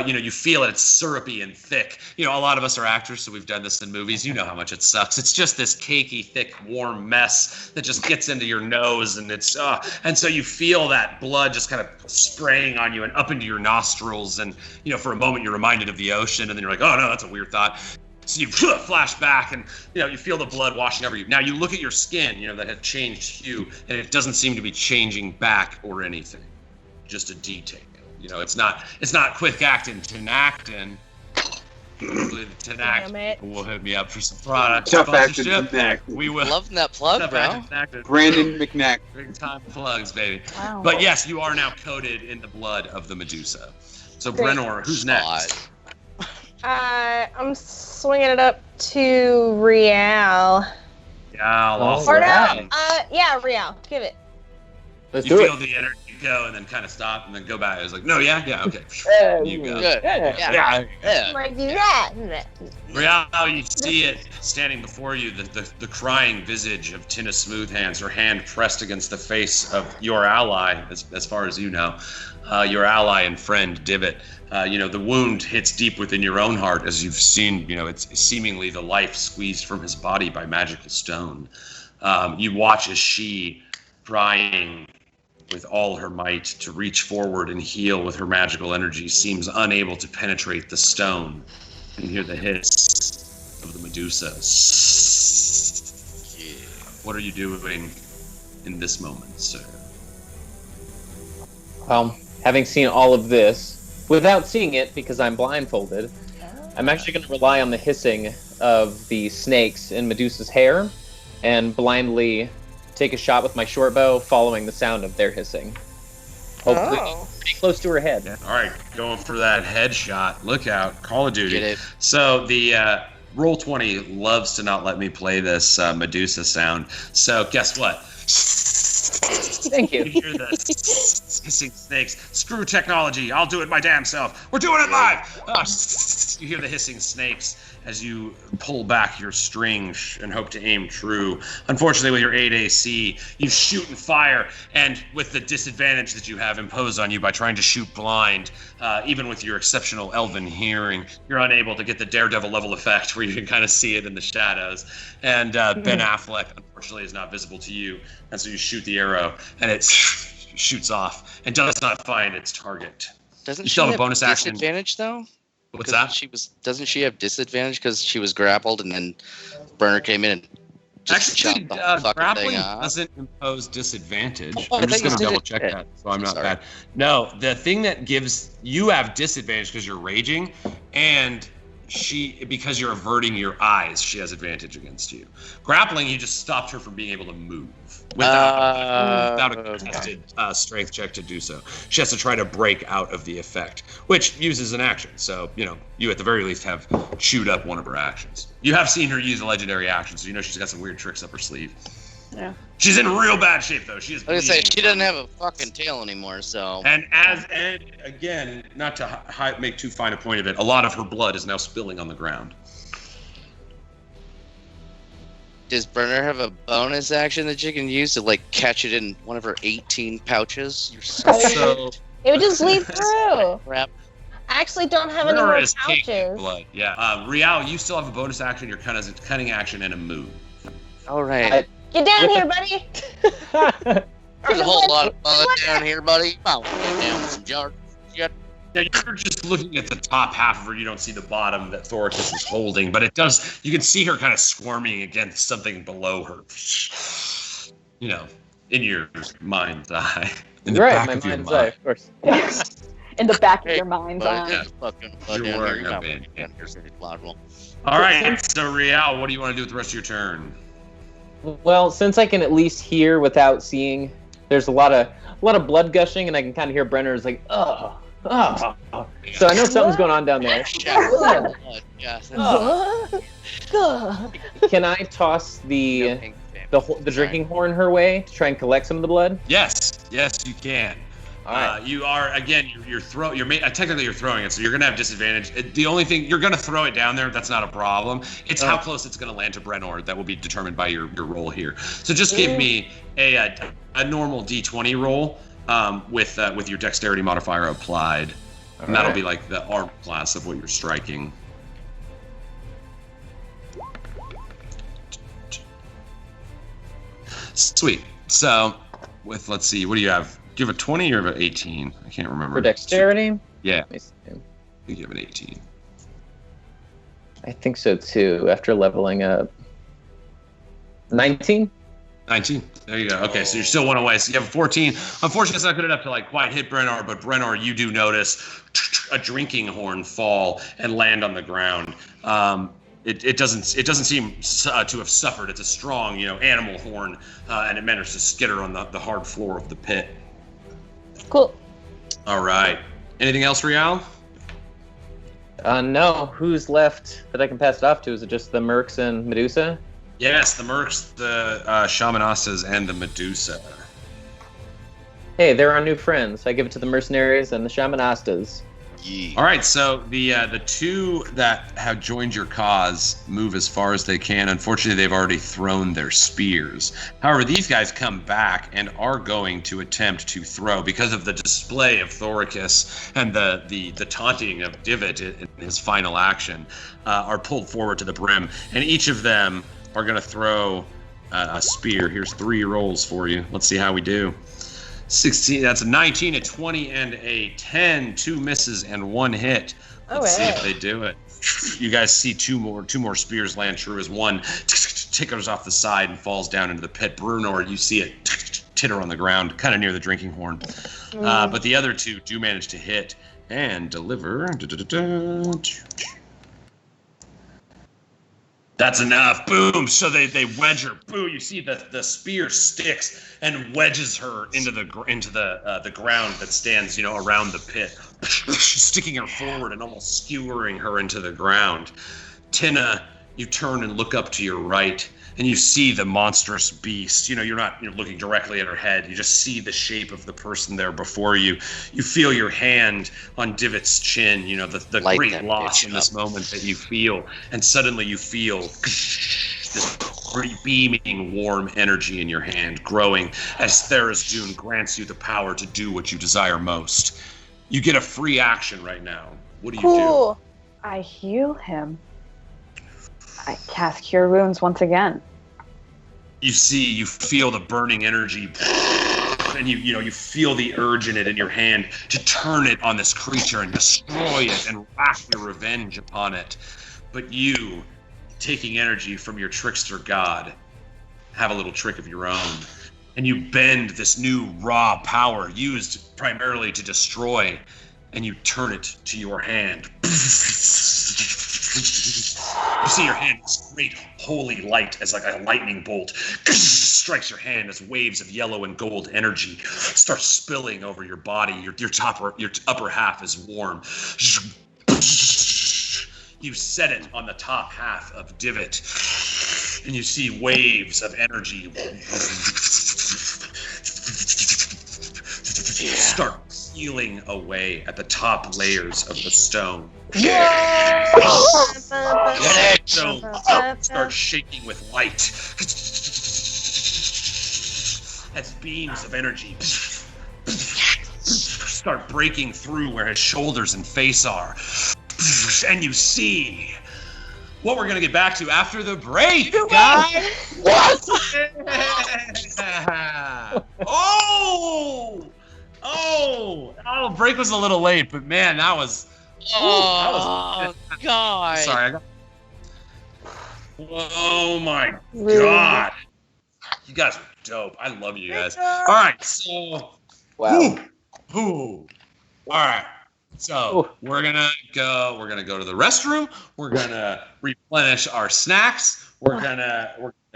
you feel it. It's syrupy and thick. A lot of us are actors, so we've done this in movies. You know how much it sucks. It's just this cakey, thick, warm mess that just gets into your nose, and and so you feel that blood just kind of spraying on you and up into your nostrils, and for a moment you're reminded of the ocean, and then you're like, oh no, that's a weird thought. So you flash back, and you feel the blood washing over you. Now you look at your skin, that had changed hue, and it doesn't seem to be changing back or anything. Just a detail. It's not quick acting, Tinactin. Hopefully the Tinactin will hit me up for some product Tough acting, sponsorship. We will. Loving that plug, Tough bro. acting, Brandon McNack. Big time plugs, baby. Wow. But yes, you are now coated in the blood of the Medusa. So Great. Brenor, who's next? I'm swinging it up to Rial. Yeah, Or no, Rial. Give it. Let's You do feel it. the energy go, and then kind of stop, and then go back. It was like, no, yeah, okay. You go. Good. Yeah. Like that. Real, you see it standing before you, the crying visage of Tynna Smoothhands, her hand pressed against the face of your ally, as far as you know, your ally and friend Divit. The wound hits deep within your own heart, as you've seen, it's seemingly the life squeezed from his body by magical stone. You watch as she, trying with all her might to reach forward and heal with her magical energy, seems unable to penetrate the stone. You hear the hiss of the Medusa. What are you doing in this moment, sir? Well, having seen all of this, without seeing it because I'm blindfolded, I'm actually going to rely on the hissing of the snakes in Medusa's hair and blindly take a shot with my short bow following the sound of their hissing. Hopefully pretty close to her head. Yeah. All right, going for that headshot. Look out, Call of Duty. Get it. So the Roll20 loves to not let me play this Medusa sound. So guess what? Thank you. You hear the hissing snakes. Screw technology. I'll do it my damn self. We're doing it live. You hear the hissing snakes as you pull back your string and hope to aim true. Unfortunately, with your 8 AC, you shoot and fire, and with the disadvantage that you have imposed on you by trying to shoot blind, even with your exceptional elven hearing, you're unable to get the Daredevil level effect where you can kind of see it in the shadows. And Ben Affleck, unfortunately, is not visible to you, and so you shoot the arrow, and it shoots off and does not find its target. Doesn't You she still have have a bonus action. disadvantage though? What's Because that? Doesn't she have disadvantage because she was grappled and then Burner came in and just Actually, chopped the whole fucking grappling thing off? doesn't impose disadvantage. Oh, I I'm just thought going to you double said check it. that, so I'm not Sorry. bad. No, the thing that gives you have disadvantage because you're raging, and because you're averting your eyes, she has advantage against you. Grappling, you just stopped her from being able to move without a contested strength check to do so. She has to try to break out of the effect, which uses an action. So, you at the very least have chewed up one of her actions. You have seen her use a legendary action, so you know she's got some weird tricks up her sleeve. Yeah. She's in real bad shape though. She is. I was gonna say bleeding. she doesn't have a fucking tail anymore, so. And again, not to make too fine a point of it, a lot of her blood is now spilling on the ground. Does Brenner have a bonus action that you can use to like catch it in one of her 18 pouches? You're so It would just bleed through. crap. I actually don't have any Brenner more is taking pouches. blood. Yeah. Rial, you still have a bonus action, your cutting action, and a move. All right. Get down here, buddy. There's a whole lot of blood down here, buddy. Come on, get down with some jar. Yeah, you're just looking at the top half of her. You don't see the bottom that Thoricus is holding, but it does. You can see her kind of squirming against something below her. You know, in your mind's eye. In the back my of your mind's eye, mind. of course. In the back of Hey, your mind's Buddy, eye. there's fucking blood You're down wearing here. a Come on, band. get down here, so it's plausible. All right, so Rial, what do you want to do with the rest of your turn? Well, since I can at least hear without seeing, there's a lot of blood gushing, and I can kind of hear Brenner's like, oh. So I know something's going on down there. Blood. Yeah. Can I toss the drinking horn her way to try and collect some of the blood? Yes, you can. All right. You are again. Technically you're throwing it, so you're gonna have disadvantage. The only thing you're gonna throw it down there. That's not a problem. It's how close it's gonna land to Brenor that will be determined by your roll here. So just give me a normal D20 roll with your dexterity modifier applied, and that'll be like the arm class of what you're striking. Sweet. So with let's see, what do you have? Do you have a 20 or an 18? I can't remember. For dexterity? Yeah. Let me see. I think you have an 18. I think so too, after leveling up. 19? 19. There you go. Okay, so you're still one away. So you have a 14. Unfortunately, it's not good enough to like quite hit Brenor, but Brenor, you do notice a drinking horn fall and land on the ground. It doesn't seem to have suffered. It's a strong, animal horn, and it managed to skitter on the hard floor of the pit. Cool. All right. Anything else, Rial? No. Who's left that I can pass it off to? Is it just the Mercs and Medusa? Yes, the Mercs, the Shamanastas, and the Medusa. Hey, they're our new friends. I give it to the mercenaries and the Shamanastas. All right, so the two that have joined your cause move as far as they can. Unfortunately, they've already thrown their spears. However, these guys come back and are going to attempt to throw because of the display of Thoricus and the taunting of Divit in his final action, are pulled forward to the brim, and each of them are going to throw a spear. Here's 3 rolls for you. Let's see how we do. 16, that's a 19, a 20, and a 10. 2 misses and 1 hit. Let's see if they do it. You guys see two more spears land true as one tickers off the side and falls down into the pit. Brunor, you see it titter on the ground, kind of near the drinking horn. But the other 2 do manage to hit and deliver. That's enough. Boom. So they wedge her. Boom. You see the spear sticks and wedges her into the ground that stands, around the pit, sticking her forward and almost skewering her into the ground. Tynna, you turn and look up to your right, and you see the monstrous beast. You're not looking directly at her head. You just see the shape of the person there before you. You feel your hand on Divit's chin, the Light great that loss bitch in this up. moment that you feel. And suddenly you feel this beaming, warm energy in your hand growing as Thera's Dune grants you the power to do what you desire most. You get a free action right now. What do you do? I heal him. I cast Cure Wounds once again. You feel the burning energy, and you feel the urge in it in your hand to turn it on this creature and destroy it and wrack your revenge upon it. But you, taking energy from your trickster god, have a little trick of your own, and you bend this new raw power used primarily to destroy, and you turn it to your hand. You see your hand, this great holy light as like a lightning bolt strikes your hand as waves of yellow and gold energy start spilling over your body. Your upper half is warm. You set it on the top half of Divit, and you see waves of energy start peeling away at the top layers of the stone. Stone start shaking with light as beams of energy start breaking through where his shoulders and face are. And you see what we're going to get back to after the break, guys. What? Oh, break was a little late, but man, that was. Oh, God. Sorry, oh my God. You guys are dope. I love you guys. All right, so. Wow. All right. So we're gonna go to the restroom. We're gonna replenish our snacks. We're gonna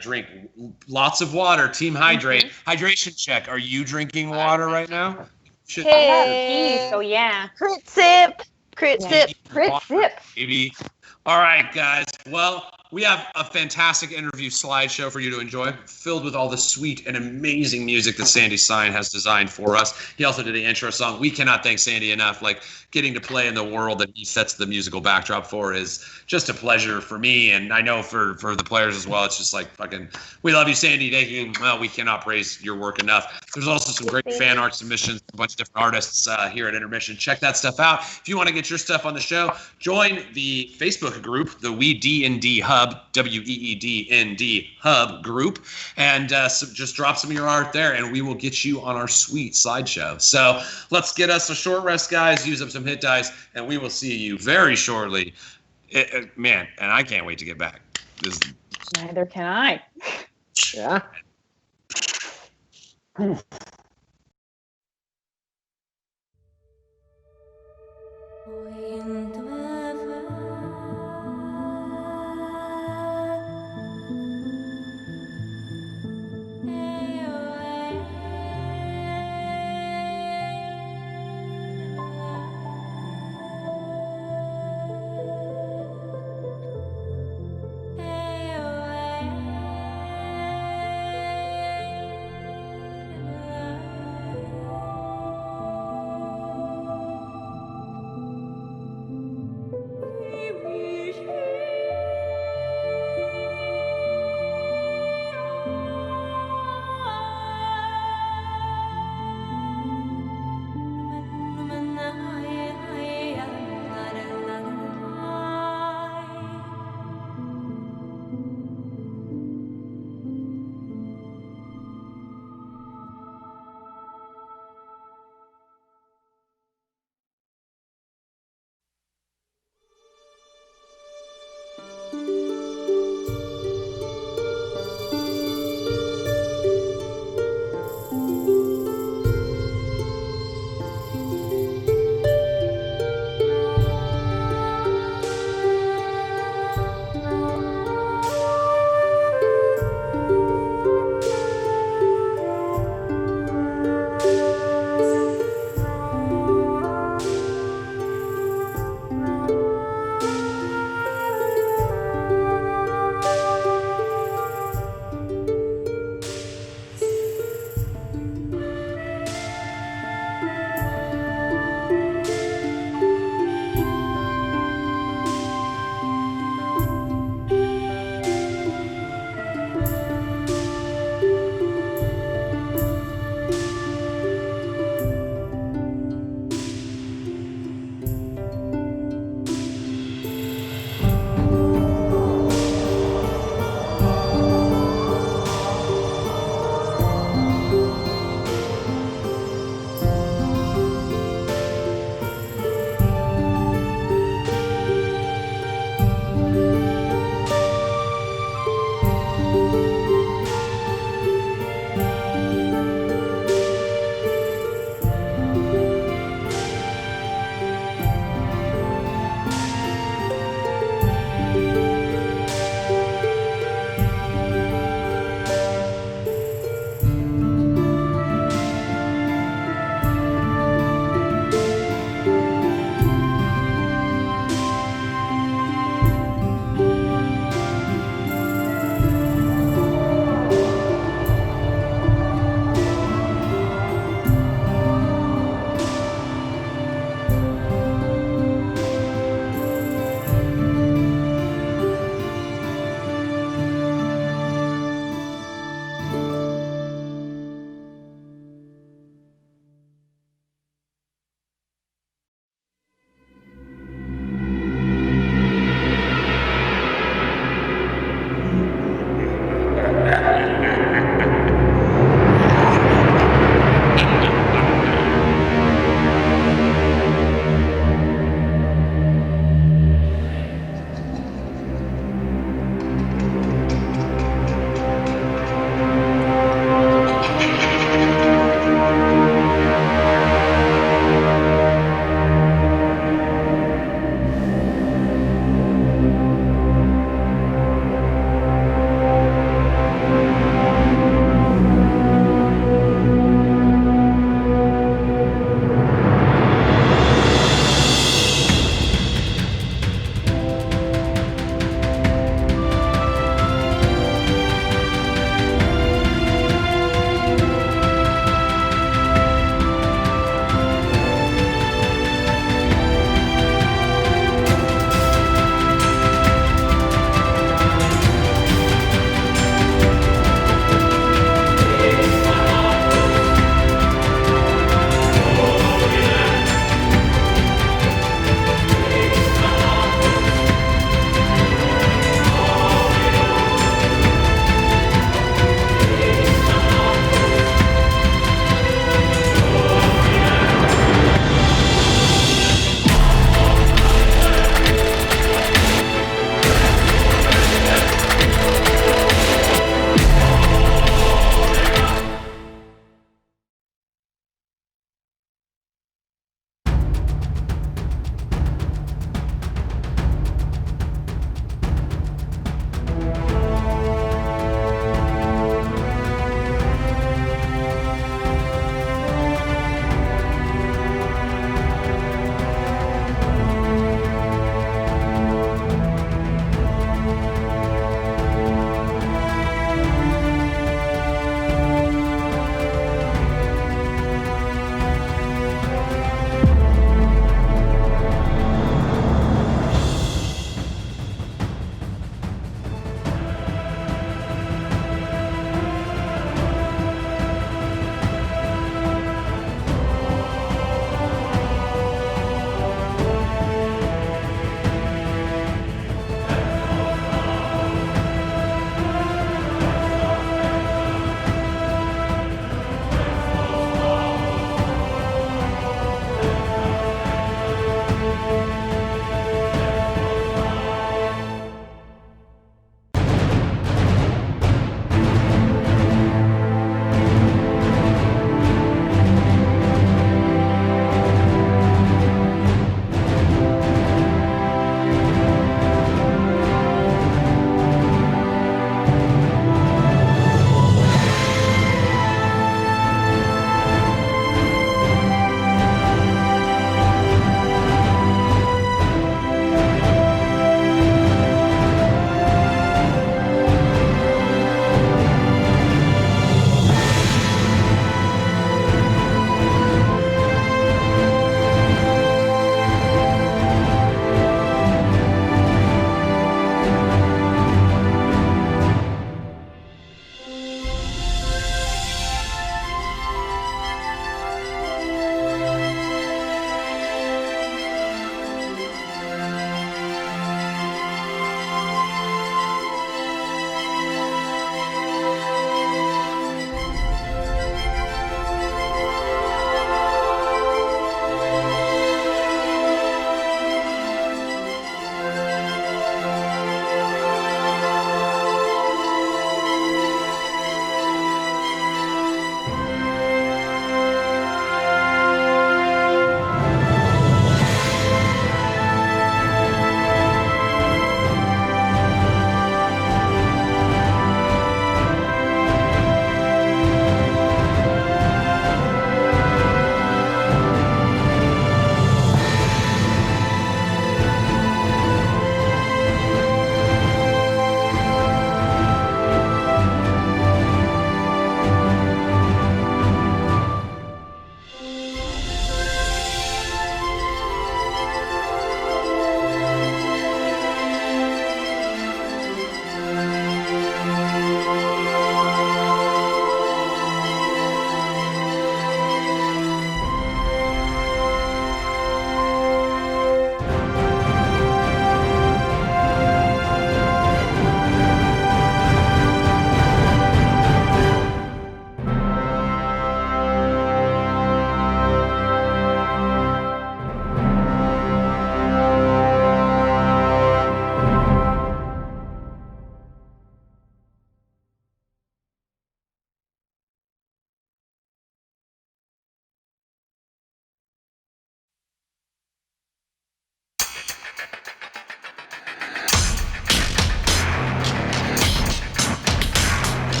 drink lots of water. Team hydrate. Hydration check. Are you drinking water right now? Hey. So yeah. Crit sip. Crit sip. Crit sip. Baby. All right, guys. Well, we have a fantastic interview slideshow for you to enjoy, filled with all the sweet and amazing music that Sandy Sign has designed for us. He also did the intro song. We cannot thank Sandy enough. Like, getting to play in the world that he sets the musical backdrop for is just a pleasure for me, and I know for the players as well. It's just like fucking, we love you, Sandy. Thank you. Well, we cannot praise your work enough. There's also some great fan art submissions, a bunch of different artists here at Intermission. Check that stuff out. If you want to get your stuff on the show, join the Facebook group, the WeeDnD Hub, WeeDnD Hub group, and so just drop some of your art there, and we will get you on our sweet slideshow. So let's get us a short rest, guys. Use up some hit dice, and we will see you very shortly. Man, and I can't wait to get back. Neither can I. Yeah.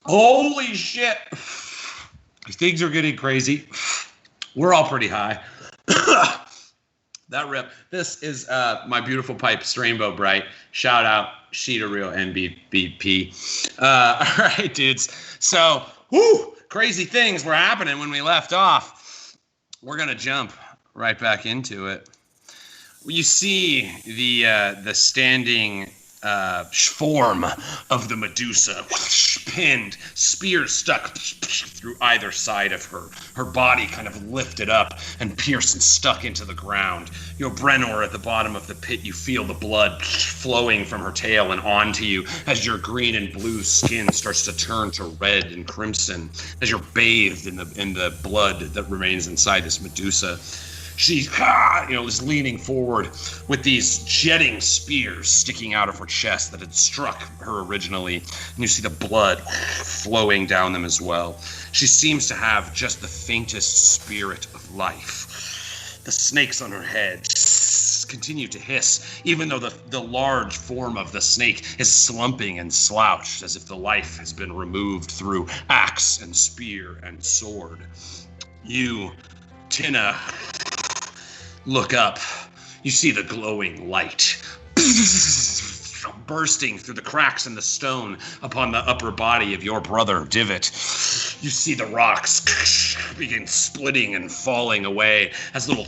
Holy shit! Things are getting crazy. We're all pretty high. That rip. This is my beautiful pipe, Rainbow Bright. Shout out, Sheeta Real NBBP. All right, dudes. So, crazy things were happening when we left off. We're gonna jump right back into it. You see the standing form of the Medusa, pinned, spear stuck through either side of her. Her body kind of lifted up and pierced and stuck into the ground. Brenor at the bottom of the pit, you feel the blood flowing from her tail and onto you as your green and blue skin starts to turn to red and crimson as you're bathed in the blood that remains inside this Medusa. She, was leaning forward with these jetting spears sticking out of her chest that had struck her originally. And you see the blood flowing down them as well. She seems to have just the faintest spirit of life. The snakes on her head continue to hiss, even though the large form of the snake is slumping and slouched as if the life has been removed through axe and spear and sword. You, Tynna, look up. You see the glowing light bursting through the cracks in the stone upon the upper body of your brother, Divit. You see the rocks begin splitting and falling away as little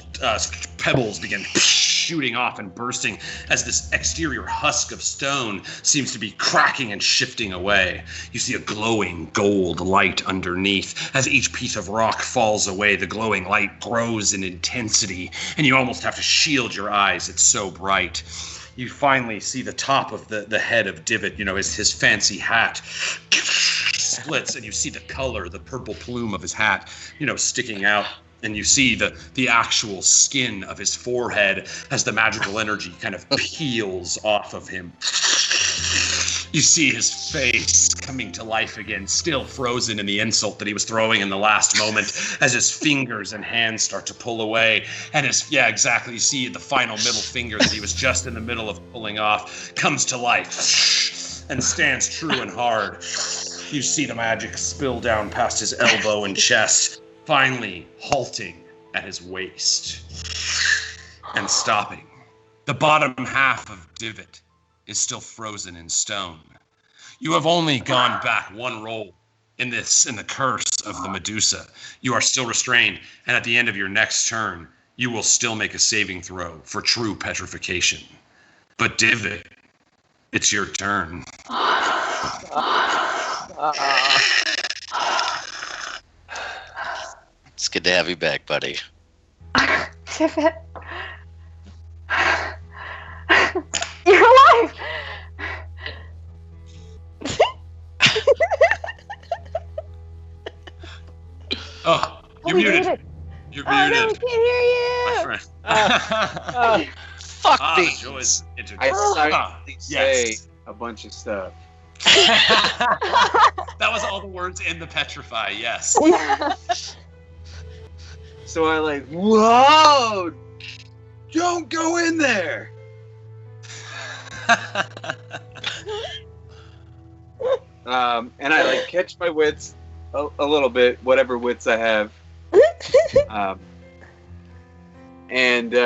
pebbles begin shooting off and bursting as this exterior husk of stone seems to be cracking and shifting away. You see a glowing gold light underneath. As each piece of rock falls away, the glowing light grows in intensity, and you almost have to shield your eyes. It's so bright. You finally see the top of the head of Divit, his fancy hat splits, and you see the color, the purple plume of his hat, sticking out. And you see the actual skin of his forehead as the magical energy kind of peels off of him. You see his face coming to life again, still frozen in the insult that he was throwing in the last moment as his fingers and hands start to pull away. And you see the final middle finger that he was just in the middle of pulling off comes to life and stands true and hard. You see the magic spill down past his elbow and chest, finally halting at his waist and stopping. The bottom half of Divit is still frozen in stone. You have only gone back one roll in the curse of the Medusa. You are still restrained, and at the end of your next turn, you will still make a saving throw for true petrification. But Divit, it's your turn. It's good to have you back, buddy. Divit. You're alive! Oh, you're muted. You're muted. No, we can't hear you. My friend. Fuck The these. joys I intertwined. silently say a bunch of stuff. That was all the words in the petrify, yes. So I whoa! Don't go in there! And I catch my wits a little bit, whatever wits I have. And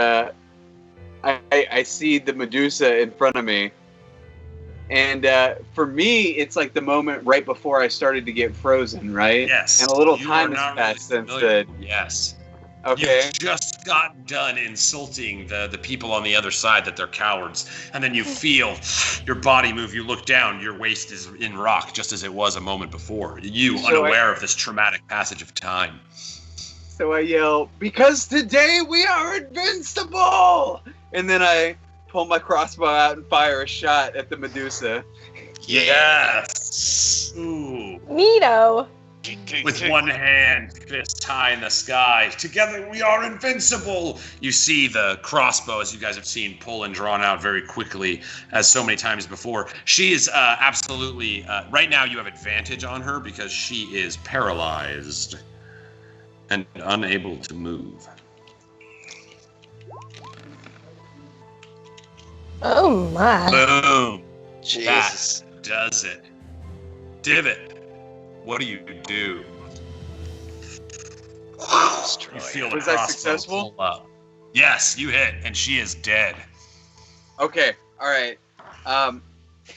I see the Medusa in front of me. And for me, it's like the moment right before I started to get frozen, right? Yes. And a little You time are has not passed really since familiar. then. Yes. Okay. You just got done insulting the people on the other side that they're cowards. And then you feel your body move. You look down. Your waist is in rock, just as it was a moment before. You, unaware of this traumatic passage of time. So I yell, "Because today we are invincible!" And then I pull my crossbow out and fire a shot at the Medusa. Yes. Ooh. Neato. With one hand, fist high in the sky. Together we are invincible. You see the crossbow, as you guys have seen, pull and drawn out very quickly, as so many times before. She is absolutely, right now you have advantage on her because she is paralyzed and unable to move. Oh my. Boom. Jesus. That does it. Divot, What do you do? You feel the Was that crossbow successful? pull up. Yes, you hit, and she is dead. Okay, all right.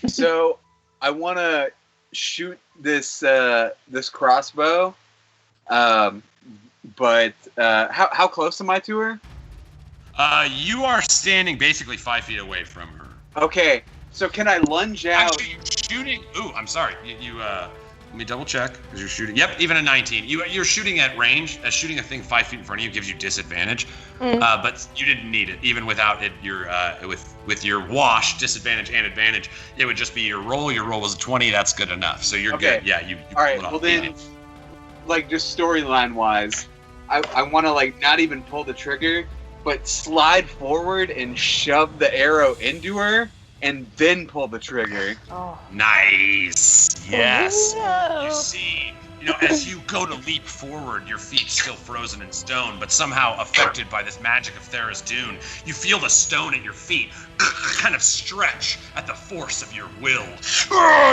So I want to shoot this this crossbow, but how close am I to her? You are standing basically 5 feet away from her. Okay, so can I lunge out? Actually, you're shooting. Ooh, I'm sorry. You let me double check because you're shooting. Yep, even a 19. You're shooting at range. Shooting a thing 5 feet in front of you gives you disadvantage. But you didn't need it. Even without it, with your wash, disadvantage and advantage, it would just be your roll. Your roll was a 20. That's good enough. So you're Okay. good. Yeah, you All right. pull it off. Well then, like just storyline wise, I want to like not even pull the trigger, but slide forward and shove the arrow into her, and then pull the trigger. Oh. Nice. Yes. Oh, no. You see, as you go to leap forward, your feet still frozen in stone, but somehow affected by this magic of Thera's Dune. You feel the stone at your feet kind of stretch at the force of your will.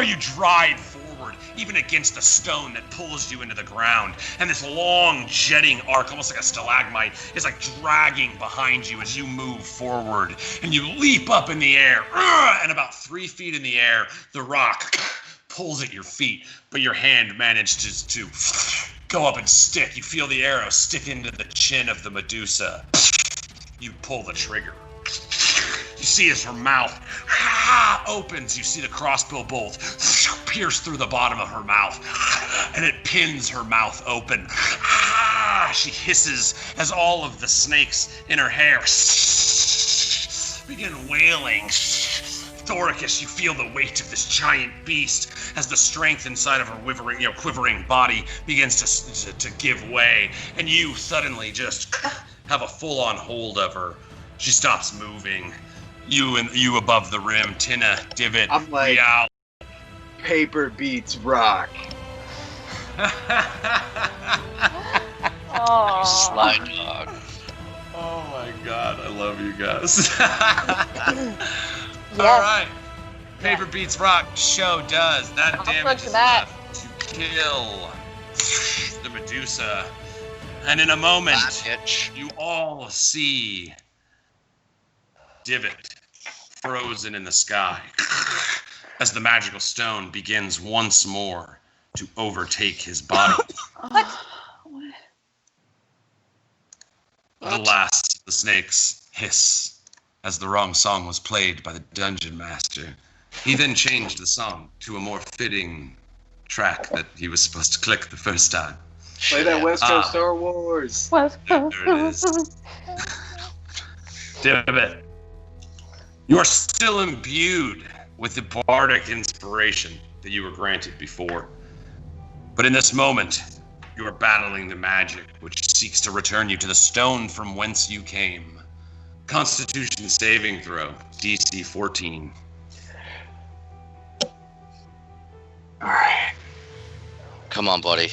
You drive forward, even against the stone that pulls you into the ground. And this long jetting arc, almost like a stalagmite, is like dragging behind you as you move forward. And you leap up in the air, and about 3 feet in the air, the rock pulls at your feet, but your hand manages to go up and stick. You feel the arrow stick into the chin of the Medusa. You pull the trigger. You see as her mouth opens, you see the crossbow bolt pierce through the bottom of her mouth, and it pins her mouth open. She hisses as all of the snakes in her hair begin wailing. Thoricus, you feel the weight of this giant beast as the strength inside of her quivering body begins to give way, and you suddenly just have a full-on hold of her. She stops moving. You above the rim, Tynna, Divit, I'm like, Real. Paper beats rock. Oh. Slide dog. Oh my god, I love you guys. Yes. All right. Paper beats rock. Show does. That I'll damage look is for that. enough to kill the Medusa. And in a moment, you all see Divit frozen in the sky as the magical stone begins once more to overtake his body. The last of the snakes hiss as the wrong song was played by the dungeon master. He then changed the song to a more fitting track that he was supposed to click the first time. Play that West Coast Star Wars. There it is. Divit, you are still imbued with the bardic inspiration that you were granted before. But in this moment, you are battling the magic which seeks to return you to the stone from whence you came. Constitution saving throw, DC 14. All right. Come on, buddy.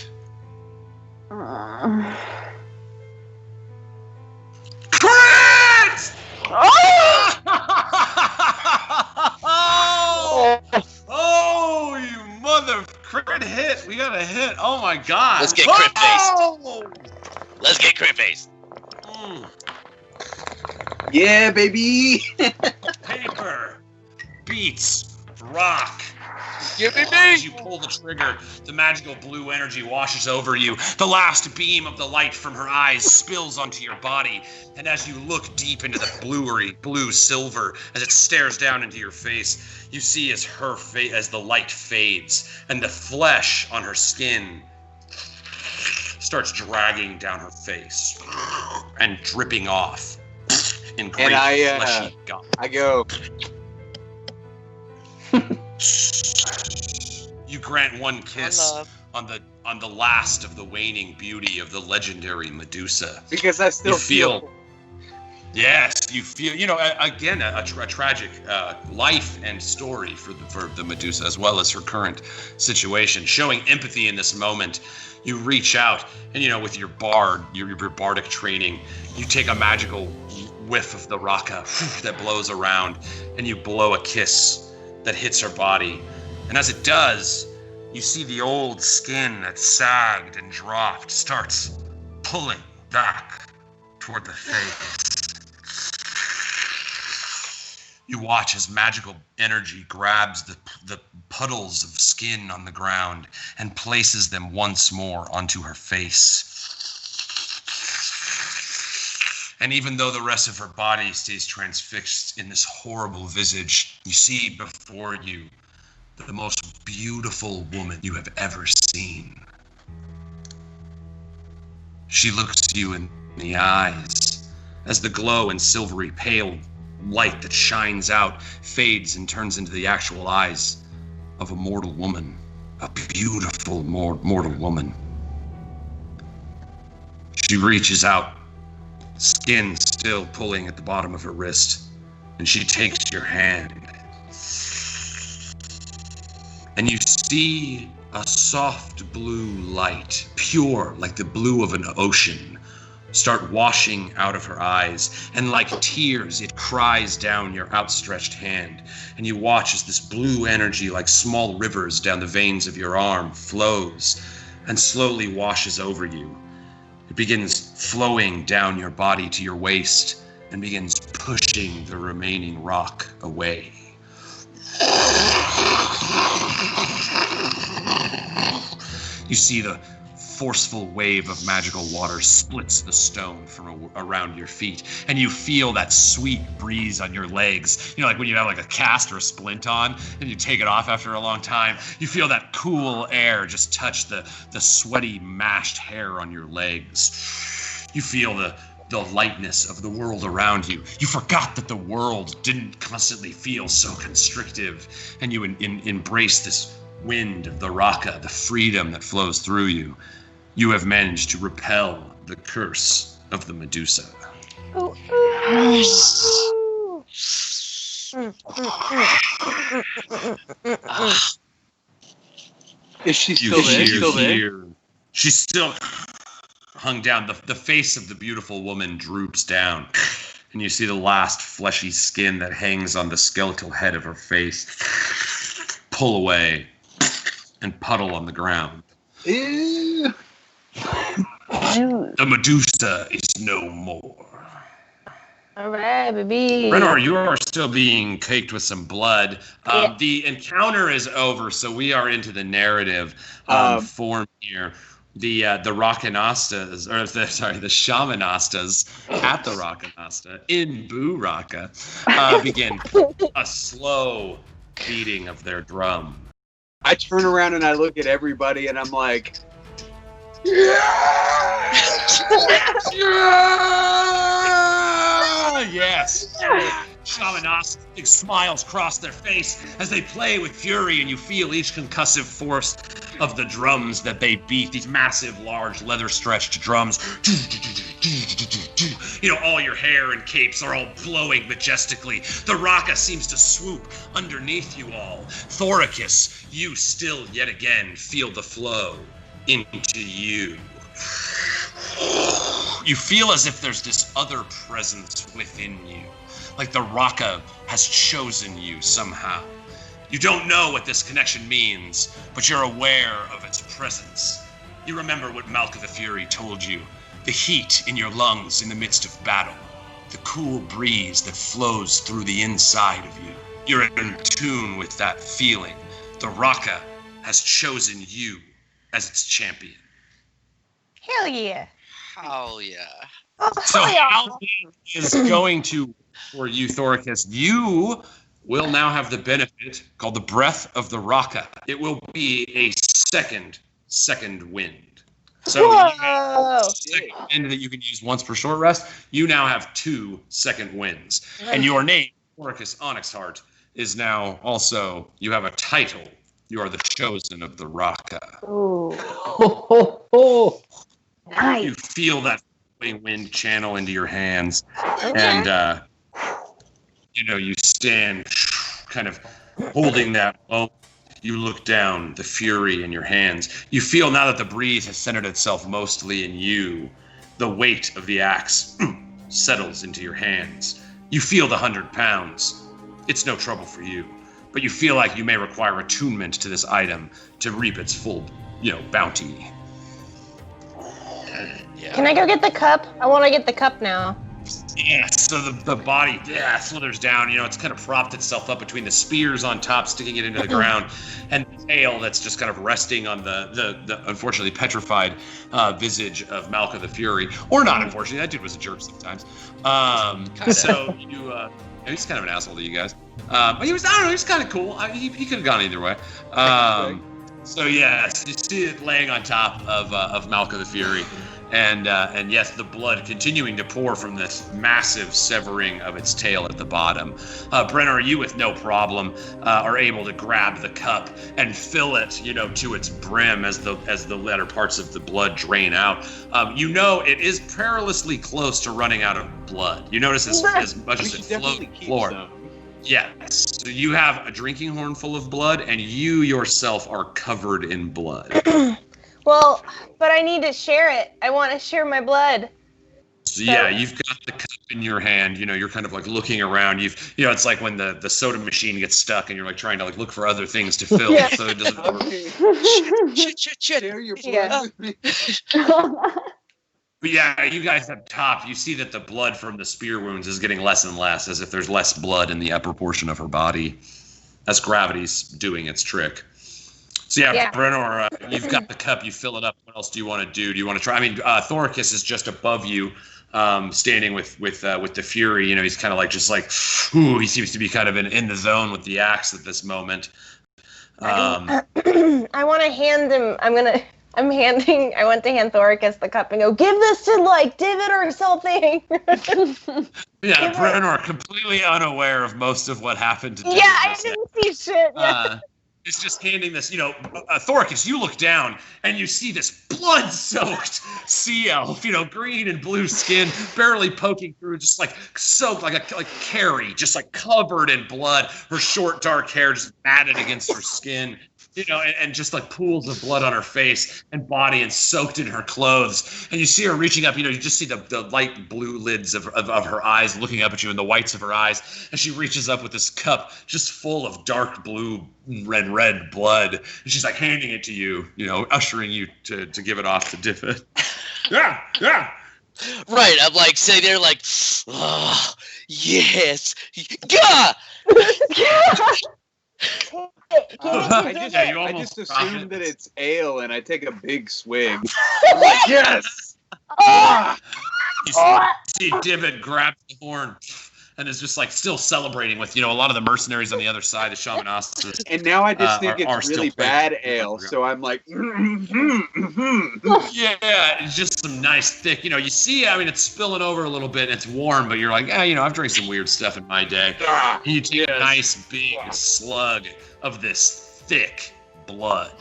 Crit! Oh, you mother crit hit. We got a hit. Oh my god. Let's get crit based. Oh! Let's get crit based. Mm. Yeah, baby. Paper beats rock. Give me As you pull the trigger, the magical blue energy washes over you. The last beam of the light from her eyes spills onto your body, and as you look deep into the blue silver, as it stares down into your face, you see as as the light fades, and the flesh on her skin starts dragging down her face and dripping off in great fleshy gum. I go. You grant one kiss on the last of the waning beauty of the legendary Medusa. Because I still feel. Yes, you feel. Again, a tragic life and story for the Medusa, as well as her current situation. Showing empathy in this moment, you reach out and with your bardic training, you take a magical whiff of the Raqqa that blows around, and you blow a kiss that hits her body. And as it does, you see the old skin that sagged and dropped starts pulling back toward the face. You watch as magical energy grabs the puddles of skin on the ground and places them once more onto her face. And even though the rest of her body stays transfixed in this horrible visage, you see before you the most beautiful woman you have ever seen. She looks you in the eyes as the glow and silvery pale light that shines out fades and turns into the actual eyes of a mortal woman, a beautiful mortal woman. She reaches out, skin still pulling at the bottom of her wrist, and she takes your hand. And you see a soft blue light, pure like the blue of an ocean, start washing out of her eyes, and like tears, it cries down your outstretched hand, and you watch as this blue energy, like small rivers down the veins of your arm, flows and slowly washes over you. It begins flowing down your body to your waist and begins pushing the remaining rock away. You see the forceful wave of magical water splits the stone from around your feet, and you feel that sweet breeze on your legs. You know, like when you have like a cast or a splint on and you take it off after a long time, you feel that cool air just touch the sweaty mashed hair on your legs. You feel the lightness of the world around you. You forgot that the world didn't constantly feel so constrictive, and you embrace this wind of the Raqqa, the freedom that flows through you. You have managed to repel the curse of the Medusa. Is she still there? She's still hung down. The face of the beautiful woman droops down, and you see the last fleshy skin that hangs on the skeletal head of her face pull away and puddle on the ground. Ew. The Medusa is no more. All right, baby. Renor, you are still being caked with some blood. The encounter is over, so we are into the narrative form here. The Raqqa-nastas, the Shamanastas at the Raqqa-nasta in Boo Raqqa begin a slow beating of their drum. I turn around and I look at everybody and I'm like, yes. Shamanastas, big smiles cross their face as they play with fury, and you feel each concussive force of the drums that they beat, these massive, large, leather-stretched drums. You know, all your hair and capes are all blowing majestically. The Raqqa seems to swoop underneath you all. Thoricus, you still yet again feel the flow into you. You feel as if there's this other presence within you, like the Raqqa has chosen you somehow. You don't know what this connection means, but you're aware of its presence. You remember what Malka the Fury told you, the heat in your lungs in the midst of battle, the cool breeze that flows through the inside of you. You're in tune with that feeling. The Raqqa has chosen you as its champion. Hell yeah. Hell yeah. So how is going to, for you, Thoricus, you will now have the benefit called the Breath of the Raqqa. It will be a second wind. So you have a second wind that you can use once per short rest. You now have 2 second winds. And your name, Thoricus Onyxheart, is now also, you have a title. You are the chosen of the Raqqa. Nice. You feel that wind channel into your hands. And, you stand kind of holding that moment. You look down, the fury in your hands. You feel now that the breeze has centered itself mostly in you, the weight of the axe settles into your hands. You feel the 100 pounds. It's no trouble for you. but you feel like you may require attunement to this item to reap its full, bounty. Yeah. Can I go get the cup? I want to get the cup now. Yeah, so the body slithers down. It's kind of propped itself up between the spears on top, sticking it into the ground, and the tail that's just kind of resting on the unfortunately petrified visage of Malka the Fury. Or not, unfortunately. That dude was a jerk sometimes. So he's kind of an asshole to you guys. But he was kind of cool. He could have gone either way. So yes, you see it laying on top of Malka the Fury. And yes, the blood continuing to pour from this massive severing of its tail at the bottom. Brenner, you with no problem are able to grab the cup and fill it, to its brim as the latter parts of the blood drain out. It is perilously close to running out of blood. You notice as much as it floats the floor. Yes, so you have a drinking horn full of blood, and you yourself are covered in blood. Well, but I need to share it. I want to share my blood. So yeah, you've got the cup in your hand. You're kind of like looking around. It's like when the soda machine gets stuck and you're like trying to like look for other things to fill, so it doesn't. Shit. Share your blood with me. But yeah, you guys up top, you see that the blood from the spear wounds is getting less and less, as if there's less blood in the upper portion of her body, as gravity's doing its trick. So yeah. Brenor, you've got the cup, you fill it up. What else do you want to do? Do you want to try? I mean, Thoricus is just above you, standing with the Fury. He's kind of like he seems to be kind of in the zone with the axe at this moment. I want to hand him. I want to hand Thoricus the cup and go, give this to like Divit or something. Yeah, Brenor, completely unaware of most of what happened to Divit. Yeah, I didn't see shit. It's just handing this, Thoricus, you look down and you see this blood-soaked sea elf, green and blue skin, barely poking through, just like soaked like Carrie, just like covered in blood, her short dark hair just matted against her skin. And just like pools of blood on her face and body and soaked in her clothes. And you see her reaching up, you just see the light blue lids of her eyes looking up at you and the whites of her eyes. And she reaches up with this cup just full of dark blue red blood. And she's like handing it to you, ushering you to give it off to Divit. Yeah. Right, I'm like sitting there like, oh, yes. Gah! I just assume that it's ale, and I take a big swig. I'm like, yes! You see Divit grab the horn and is just like still celebrating with, a lot of the mercenaries on the other side, the Shamanastas. And now I just think it's really bad ale, so I'm like, Yeah, it's just some nice thick, you see, it's spilling over a little bit and it's warm, but you're like, I've drank some weird stuff in my day. And you take a nice big slug of this thick blood.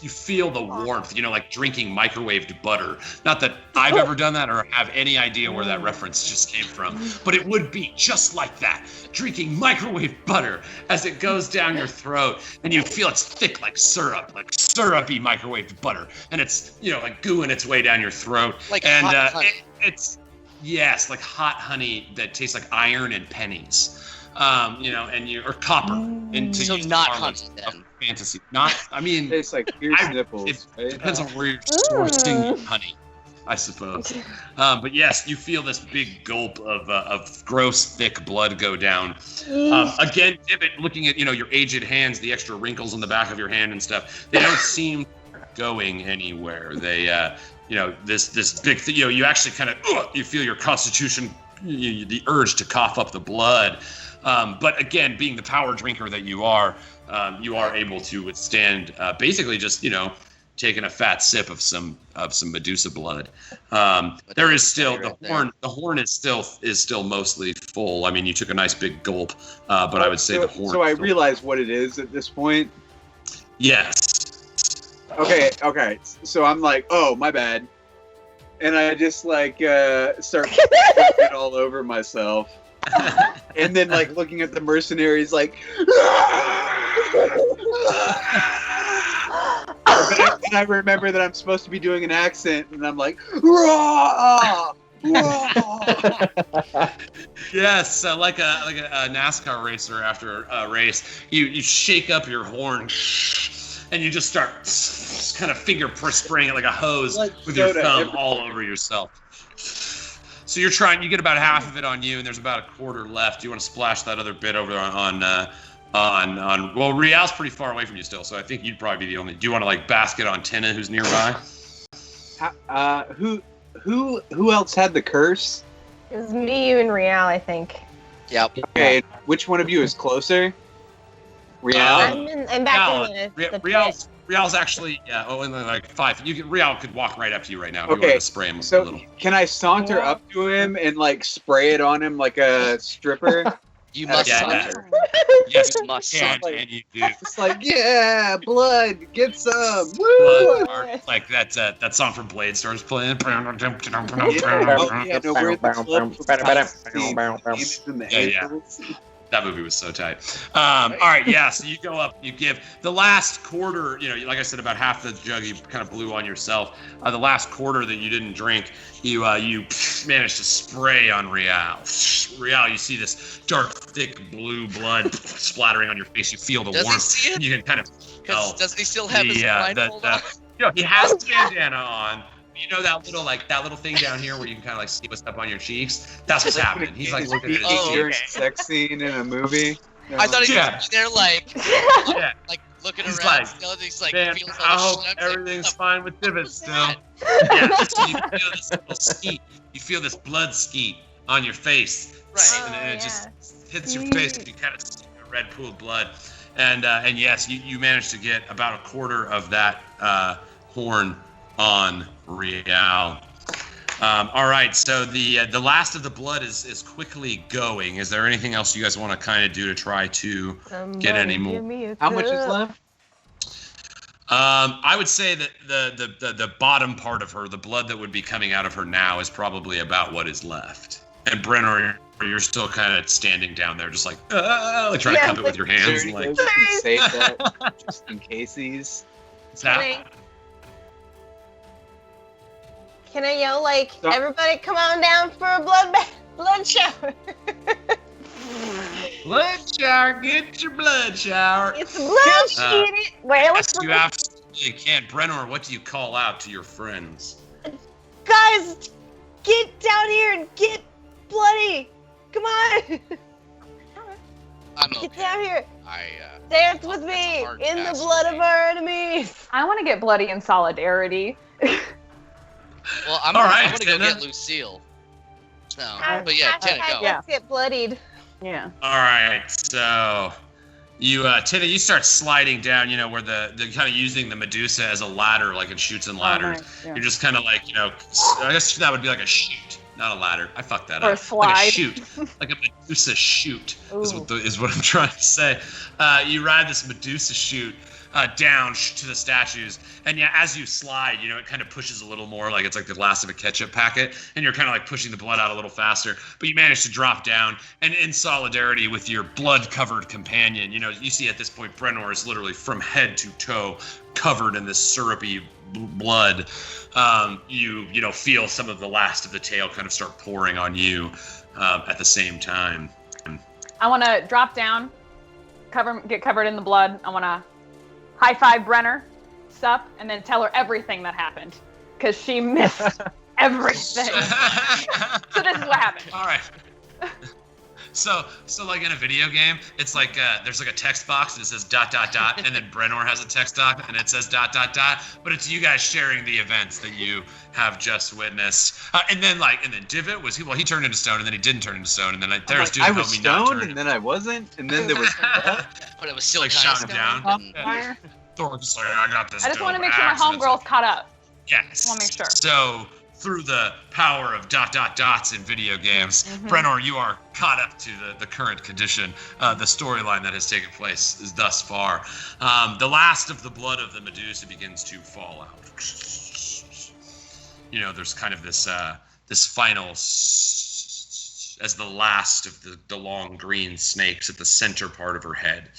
You feel the warmth, like drinking microwaved butter. Not that I've ever done that or have any idea where that reference just came from, but it would be just like that. Drinking microwaved butter as it goes down your throat, and you feel it's thick like syrup, like syrupy microwaved butter, and it's like gooing its way down your throat. Like and hot honey. it's like hot honey that tastes like iron and pennies. Or copper into so not honey then. Fantasy. tastes like pierced nipples. It depends on where you're sourcing honey, I suppose. But yes, you feel this big gulp of gross, thick blood go down. Again, Divit, looking at your aged hands, the extra wrinkles on the back of your hand and stuff, they don't seem going anywhere. They, this big thing. You actually kind of you feel your constitution, the urge to cough up the blood. But again, being the power drinker that you are able to withstand basically just taking a fat sip of some Medusa blood. There is still the horn is still mostly full. You took a nice big gulp, but I would say the horn. So I realize what it is at this point. Yes. Okay. So I'm like, oh, my bad, and I just like start it all over myself. And then like looking at the mercenaries like and I remember that I'm supposed to be doing an accent and I'm like Rah! Rah! Yes, like a NASCAR racer after a race, you shake up your horn, and you just start kind of finger spraying it like a hose with your thumb all over yourself. So you get about half of it on you, and there's about a quarter left. You want to splash that other bit over on well, Rial's pretty far away from you still, so I think you'd probably be the only. Do you want to like basket on Tynna, who's nearby? Who else had the curse? It was me, you, and Rial, I think. Yep. Okay, which one of you is closer? Rial? I'm back in the pit. Rial's actually, and then like 5. Rial could walk right up to you right now if you wanted to spray him a little. Can I saunter up to him and like spray it on him like a stripper? You must saunter. Yes, you must saunter. And you do. It's like, yeah, blood, get some. Woo! Like that song from Blade starts playing. Yeah, That movie was so tight. All right, yeah. So you go up, you give the last quarter. Like I said, about half the jug you kind of blew on yourself. The last quarter that you didn't drink, you managed to spray on Rial. Rial, you see this dark, thick blue blood splattering on your face. You feel the warmth. He see it? You can kind of tell. Doesn't he still have his blindfold on? He has a bandana on. You know that little thing down here where you can kind of like see what's up on your cheeks? That's what's happening. He's like looking at during sex scene in a movie. I thought he was there like looking he's around. Like, he's like, man, feels I hope everything's fine with Divit still. Yeah, so you feel this little skeet. You feel this blood skeet on your face. Right. And it just hits your face and you kind of see a red pool of blood. And yes, you managed to get about a quarter of that horn on Rial. All right, so the last of the blood is quickly going. Is there anything else you guys want to kind of do to try to get any more? How much is left? I would say that the bottom part of her, the blood that would be coming out of her now, is probably about what is left. And Brenner, you're still kind of standing down there, just like trying to cup it with your hands. Like, save that just in case he's. Can I yell like, everybody come on down for a blood shower? Blood shower, get your blood shower. It's a blood shower. Well, yes, you absolutely can. Brenner, what do you call out to your friends? Guys, get down here and get bloody. Come on. I'm okay. Get down here. Dance with me in the blood of our enemies. I want to get bloody in solidarity. Well, I'm gonna go get Lucille. So, but yeah, Tynna, go. Let's get bloodied. Yeah. All right, so you, Tynna, you start sliding down. You know where they're kind of using the Medusa as a ladder, like in Shoots and Ladders. Nice, yeah. You're just kind of like, you know, I guess that would be like a shoot, not a ladder. I fucked that or up. A slide. Like a shoot, like a Medusa shoot is what I'm trying to say. You ride this Medusa shoot down to the statues, and yeah, as you slide, you know, it kind of pushes a little more, like it's like the last of a ketchup packet, and you're kind of like pushing the blood out a little faster, but you manage to drop down, and in solidarity with your blood-covered companion, you know, you see at this point Brenor is literally from head to toe covered in this syrupy blood. You know, feel some of the last of the tail kind of start pouring on you at the same time. I want to drop down, get covered in the blood. I want to high five Brenner, sup, and then tell her everything that happened, because she missed everything. So this is what happened. All right. So like in a video game, it's like there's like a text box and it says ... and then Brenor has a text box and it says ... but it's you guys sharing the events that you have just witnessed. And then Divit was he turned into stone and then he didn't turn into stone and then there's Dune I was helped me not stoned turn. And then I wasn't and then there was but it was still like shot him down. Thoricus like, I got this. I just want to make sure my homegirl's caught up. Yes. I want to make sure. So through the power of ... in video games, Brenor, you are caught up to the current condition, the storyline that has taken place is thus far. The last of the blood of the Medusa begins to fall out. You know, there's kind of this final, as the last of the long green snakes at the center part of her head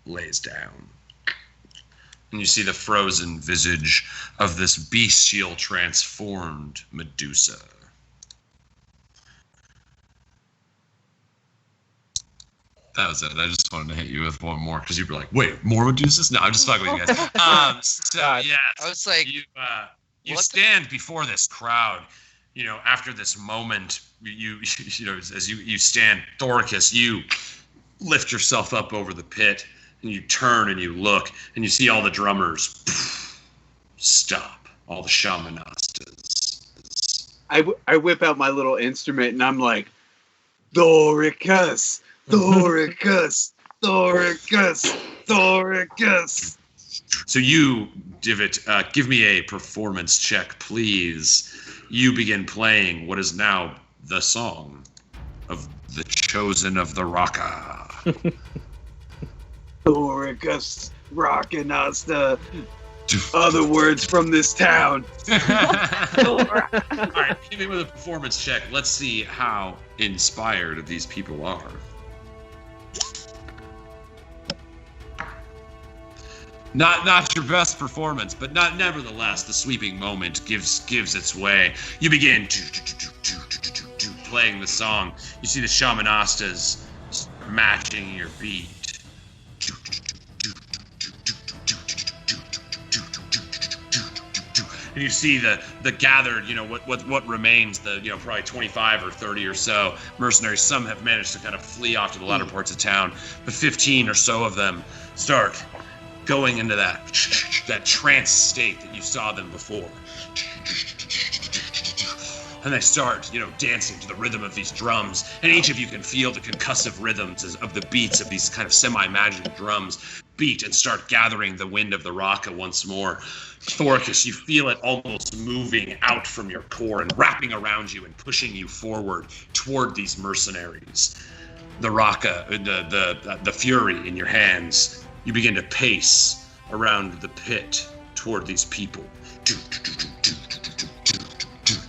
lays down. And you see the frozen visage of this bestial transformed Medusa. That was it. I just wanted to hit you with one more because you were like, "Wait, more Medusas?" No, I'm just fucking with you guys. Yeah, I was like, you stand before this crowd. You know, after this moment, you know, as you stand, Thoricus, you lift yourself up over the pit, and you turn and you look, and you see all the drummers stop, all the shamanastas. I whip out my little instrument, and I'm like, Thoricus, Thoricus, Thoricus, Thoricus. So you, Divit, give me a performance check, please. You begin playing what is now the song of the Chosen of the Raqqa. Thoricus, Raqqa, other words from this town. All right, give me with a performance check. Let's see how inspired these people are. Not your best performance, but nevertheless, the sweeping moment gives its way. You begin playing the song. You see the shamanastas matching your beat. And you see the gathered, you know, what remains, the, you know, probably 25 or 30 or so mercenaries. Some have managed to kind of flee off to the latter parts of town, but 15 or so of them start going into that trance state that you saw them before. And they start, you know, dancing to the rhythm of these drums. And each of you can feel the concussive rhythms of the beats of these kind of semi-imagined drums beat and start gathering the wind of the Raqqa once more. Thoricus, you feel it almost moving out from your core and wrapping around you and pushing you forward toward these mercenaries. The Raqqa, the fury in your hands. You begin to pace around the pit toward these people.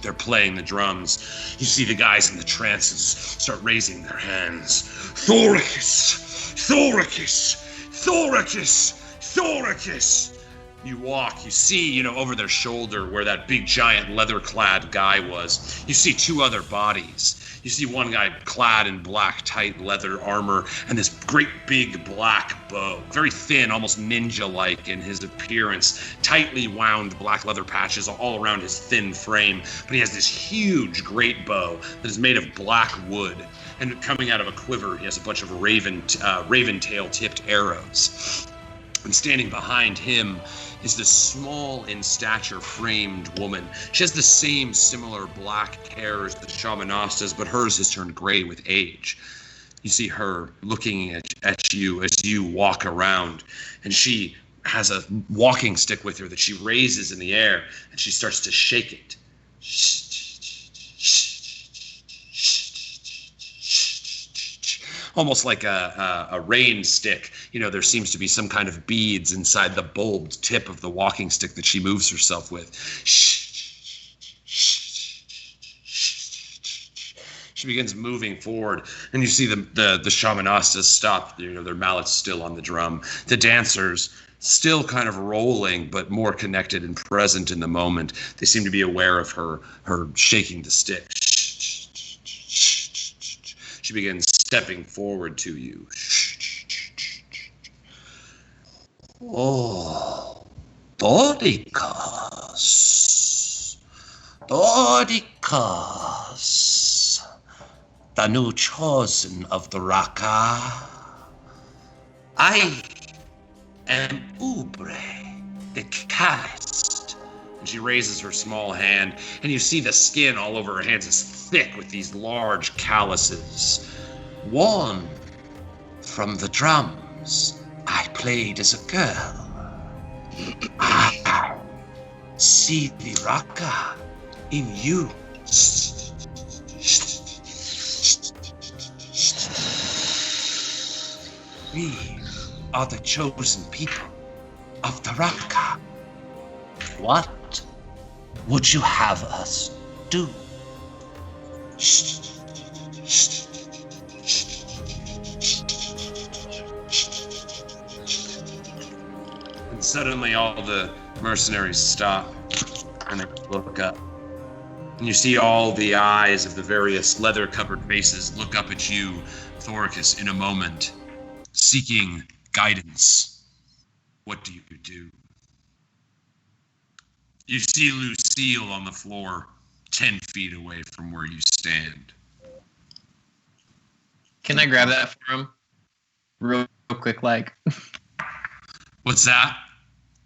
They're playing the drums. You see the guys in the trances start raising their hands. Thoricus! Thoricus! Thoricus! Thoricus! You walk, you see, you know, over their shoulder where that big giant leather-clad guy was. You see two other bodies. You see one guy clad in black, tight leather armor and this great big black bow. Very thin, almost ninja-like in his appearance. Tightly wound black leather patches all around his thin frame. But he has this huge great bow that is made of black wood. And coming out of a quiver, he has a bunch of raven tail-tipped arrows. And standing behind him is this small in stature framed woman. She has the same similar black hair as the shamanastas, but hers has turned gray with age. You see her looking at you as you walk around, and she has a walking stick with her that she raises in the air, and she starts to shake it. Almost like a rain stick. You know, there seems to be some kind of beads inside the bulbed tip of the walking stick that she moves herself with. She begins moving forward, and you see the shamanastas stop, you know, their mallets still on the drum. The dancers still kind of rolling, but more connected and present in the moment. They seem to be aware of her shaking the stick. She begins stepping forward to you. Oh, Thoricus. Thoricus. The new chosen of the Raqqa. I am Ubre, the cast. And she raises her small hand, and you see the skin all over her hands is thick with these large calluses. One from the drums I played as a girl. I see the Raqqa in you. We are the chosen people of the Raqqa. What would you have us do? And suddenly all the mercenaries stop and they look up. And you see all the eyes of the various leather-covered faces look up at you, Thoricus, in a moment, seeking guidance. What do you do? You see Lucille on the floor, 10 feet away from where you stand. Can I grab that for him? Real quick, like. What's that?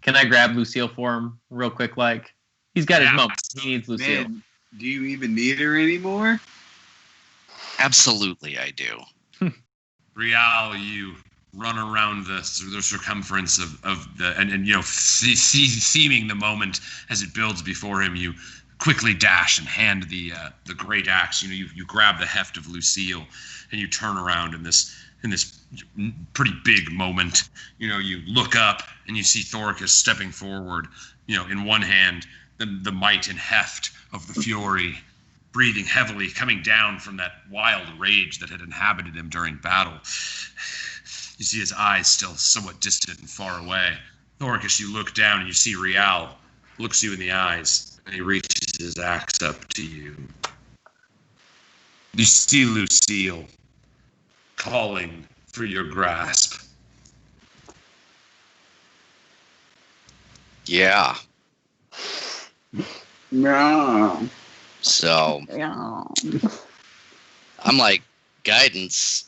Can I grab Lucille for him real quick, like? He's got his moments. He needs Lucille. Man, do you even need her anymore? Absolutely, I do. Real, you run around the circumference of the and you know, seeming the moment as it builds before him, you quickly dash and hand the great axe. You know, you grab the heft of Lucille and you turn around in this pretty big moment. You know, you look up and you see Thoricus stepping forward, you know, in one hand the might and heft of the fury, breathing heavily, coming down from that wild rage that had inhabited him during battle. You see his eyes still somewhat distant and far away. Thoricus, you look down and you see Real looks you in the eyes, and he reaches his axe up to you. You see Lucille calling for your grasp. Yeah. No. So I'm like, guidance.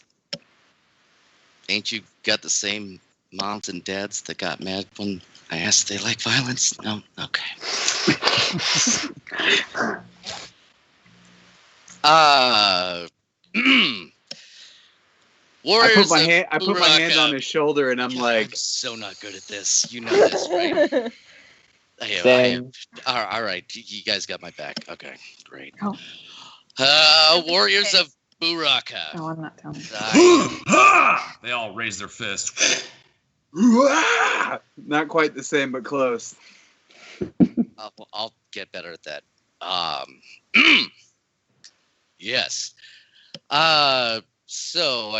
Ain't you got the same moms and dads that got mad when I asked if they like violence? No? Okay. Warriors I put my hand on his shoulder and I'm like, I'm so not good at this. You know this, right? I am. All right, you guys got my back. Okay, great. Warriors of Raqqa. No, I'm not telling you. They all raise their fist. not quite the same, but close. I'll get better at that. Yes. So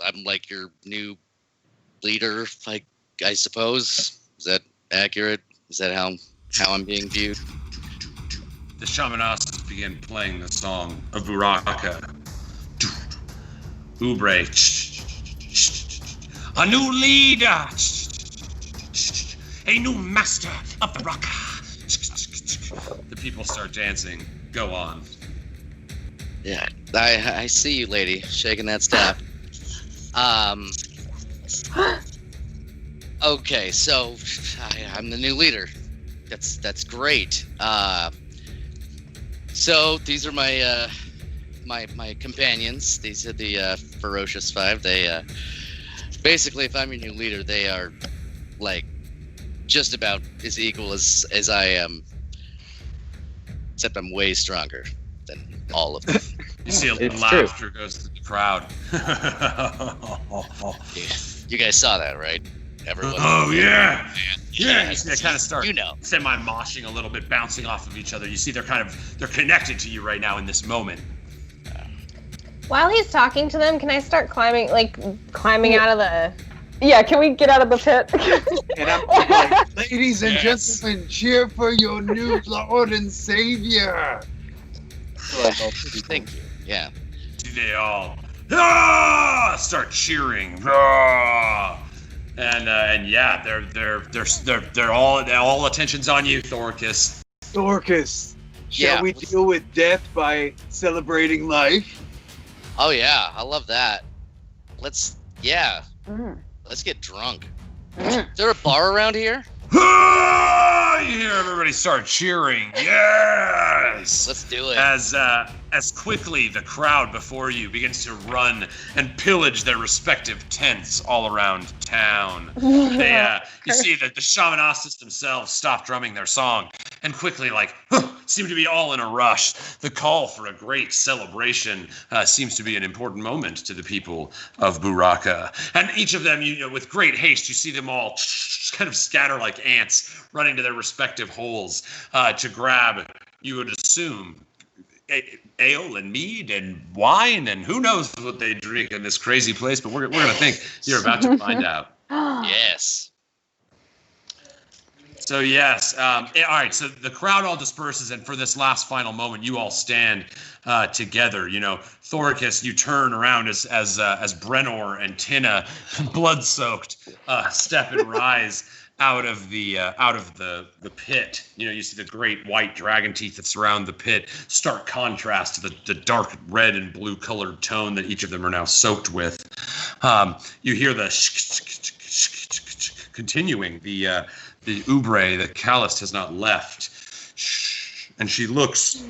I'm like your new leader, I suppose. Is that accurate? Is that how I'm being viewed? The shamanists begin playing the song of Raqqa. Ubre. A new leader. A new master of the Raqqa. The people start dancing. Go on. Yeah, I see you, lady, shaking that staff. Okay, so I'm the new leader. That's great. So these are my my companions. These are the Ferocious Five. They basically, if I'm your new leader, they are like just about as equal as I am, except I'm way stronger than all of them. You see a little laughter goes through the crowd. Yeah. You guys saw that, right? Everyone. Oh yeah. Yeah. You see they kind of start, semi-moshing a little bit, bouncing off of each other. You see they're connected to you right now in this moment. While he's talking to them, can I start climbing out of the... Yeah, can we get out of the pit? And I'm like, ladies and gentlemen, cheer for your new Lord and Savior. Thank you. Yeah. They all start cheering. And yeah, they're all attention's on you, Thoricus. Thoricus, shall we deal with death by celebrating life? Oh yeah, I love that. Let's get drunk. Is there a bar around here? You hear everybody start cheering. Yes! Let's do it. As quickly the crowd before you begins to run and pillage their respective tents all around town. You see that the shamanists themselves stop drumming their song and quickly, seem to be all in a rush. The call for a great celebration seems to be an important moment to the people of Raqqa. And each of them, with great haste, you see them all kind of scatter like ants, running to their respective holes to grab, you would assume, ale and mead and wine, and who knows what they drink in this crazy place, but we're going to think you're about to find out. Yes. So yes, all right. So the crowd all disperses, and for this last final moment, you all stand together. You know, Thoricus, you turn around as Brenor and Tynna, blood-soaked, step and rise out of the pit. You know, you see the great white dragon teeth that surround the pit. Stark contrast to the dark red and blue colored tone that each of them are now soaked with. You hear the continuing the Ubre that Callist has not left. And she looks.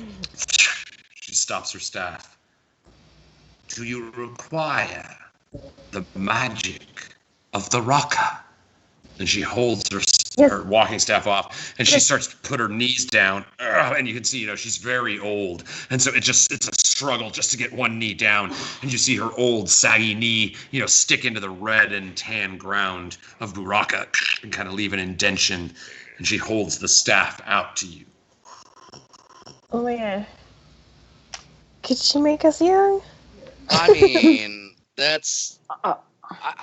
She stops her staff. Do you require the magic of the Raqqa? And she holds her walking staff off, and she starts to put her knees down. And you can see, she's very old. And so it's a struggle just to get one knee down. And you see her old, saggy knee, stick into the red and tan ground of Raqqa and kind of leave an indention. And she holds the staff out to you. Oh my god. Could she make us young? I mean, that's...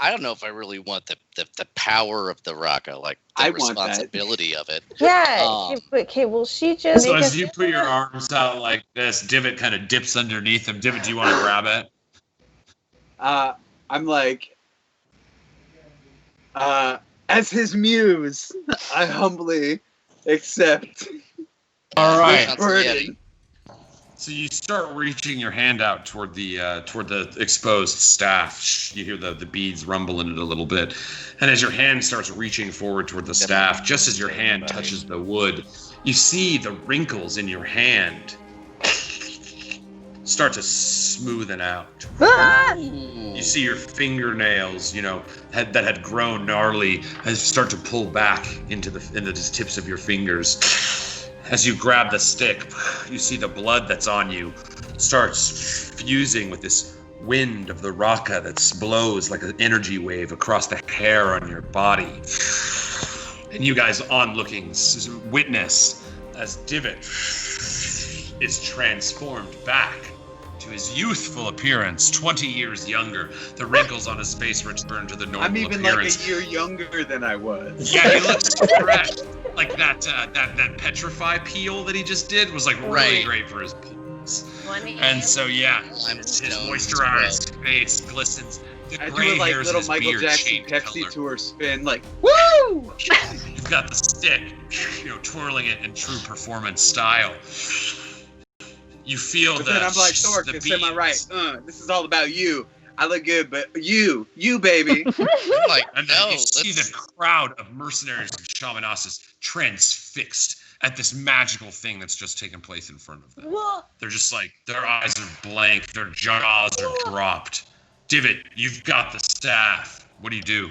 I don't know if I really want the power of the Raqqa, like the responsibility of it. Yeah. Okay, well, she just... So as you put your arms out like this, Divit kind of dips underneath him. Divit, do you want to grab it? I'm like... as his muse, I humbly accept... All right. Burden. So you start reaching your hand out toward the exposed staff. You hear the beads rumble in it a little bit, and as your hand starts reaching forward toward the staff, just as your hand touches the wood, you see the wrinkles in your hand start to smoothen out. You see your fingernails, that had grown gnarly, start to pull back into the tips of your fingers. As you grab the stick, you see the blood that's on you starts fusing with this wind of the Raqqa that blows like an energy wave across the hair on your body. And you guys onlooking witness as Divit is transformed back to his youthful appearance, 20 years younger. The wrinkles on his face return to the normal I'm even appearance. like a year younger than I was. Yeah, he looks fresh. Like that petrify peel that he just did was like really great for his pores. And so his moisturized face glistens. The gray do a hairs little in his Michael beard Jackson change Pepsi color. tour spin, like woo! You've got the stick, twirling it in true performance style. You feel but then I'm like, Thoricus, am I right? This is all about you. I look good, but you baby. And then you see the crowd of mercenaries and shamanasses transfixed at this magical thing that's just taken place in front of them. They're just like, their eyes are blank, their jaws are dropped. Divit, you've got the staff. What do?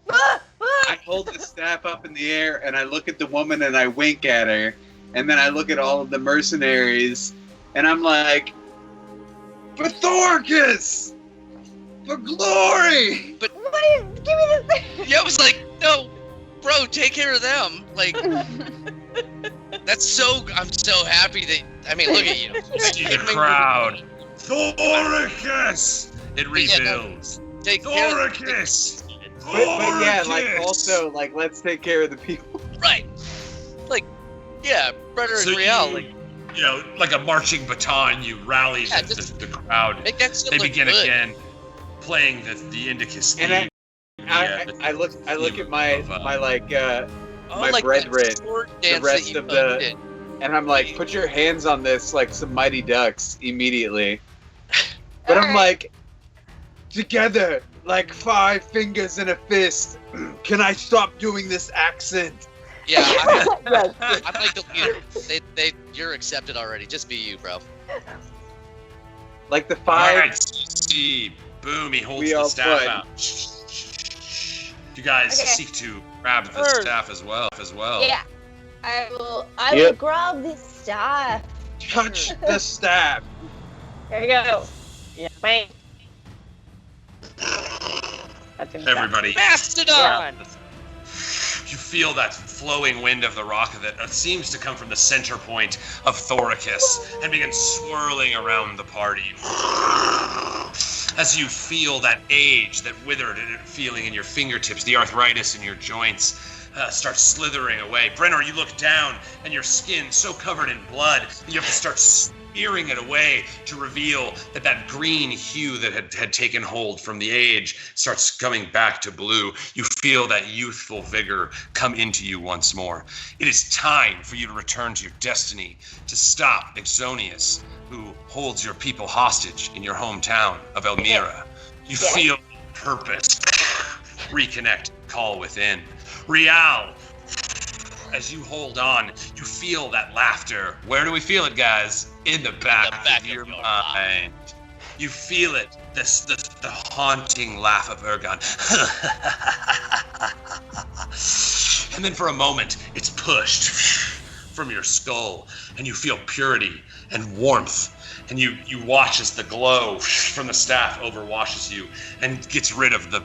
I hold the staff up in the air, and I look at the woman, and I wink at her. And then I look at all of the mercenaries, and I'm like, for Thoricus! For glory! But give me this thing. Yeah, I was like, no, bro, take care of them. Like, I'm so happy that, look at you. See the crowd. Thoricus! It rebuilds. Take care of Thoricus! But yeah, like, also, like, let's take care of the people. Right. Like, yeah, Brother and Real, like a marching baton, you rally the crowd. They begin again, playing the Indicus theme. And I look at my like brethren, sword the dance rest that of you did. and I'm like, put your hands on this like some Mighty Ducks immediately. But I'm like, together, like 5 fingers in a fist. Can I stop doing this accent? Yeah, I'm like the leader. You're accepted already. Just be you, bro. Like the 5. All right, see, boom, he holds the staff out. You guys seek to grab the staff as well. Yeah, I will grab the staff. Touch the staff. There you go. Yeah, wait. Everybody. Mastodon! You feel that flowing wind of the Raqqa that seems to come from the center point of Thoricus and begins swirling around the party. As you feel that age, that withered feeling in your fingertips, the arthritis in your joints, starts slithering away. Brenner, you look down, and your skin so covered in blood, you have to start spearing it away to reveal that green hue that had taken hold from the age starts coming back to blue. You feel that youthful vigor come into you once more. It is time for you to return to your destiny, to stop Exonius, who holds your people hostage in your hometown of Elmira. You feel purpose. Reconnect, call within. Rial, as you hold on, you feel that laughter. Where do we feel it, guys? In the back of your mind. You feel it, the haunting laugh of Ergon. And then for a moment, it's pushed from your skull, and you feel purity and warmth. And you watch as the glow from the staff overwashes you and gets rid of the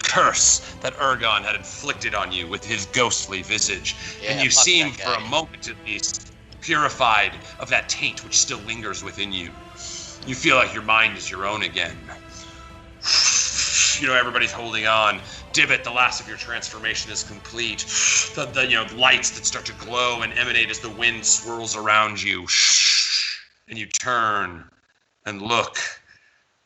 curse that Ergon had inflicted on you with his ghostly visage. And you seem, for a moment at least, purified of that taint which still lingers within you. You feel like your mind is your own again. Everybody's holding on. Divit, the last of your transformation is complete. The lights that start to glow and emanate as the wind swirls around you. And you turn and look,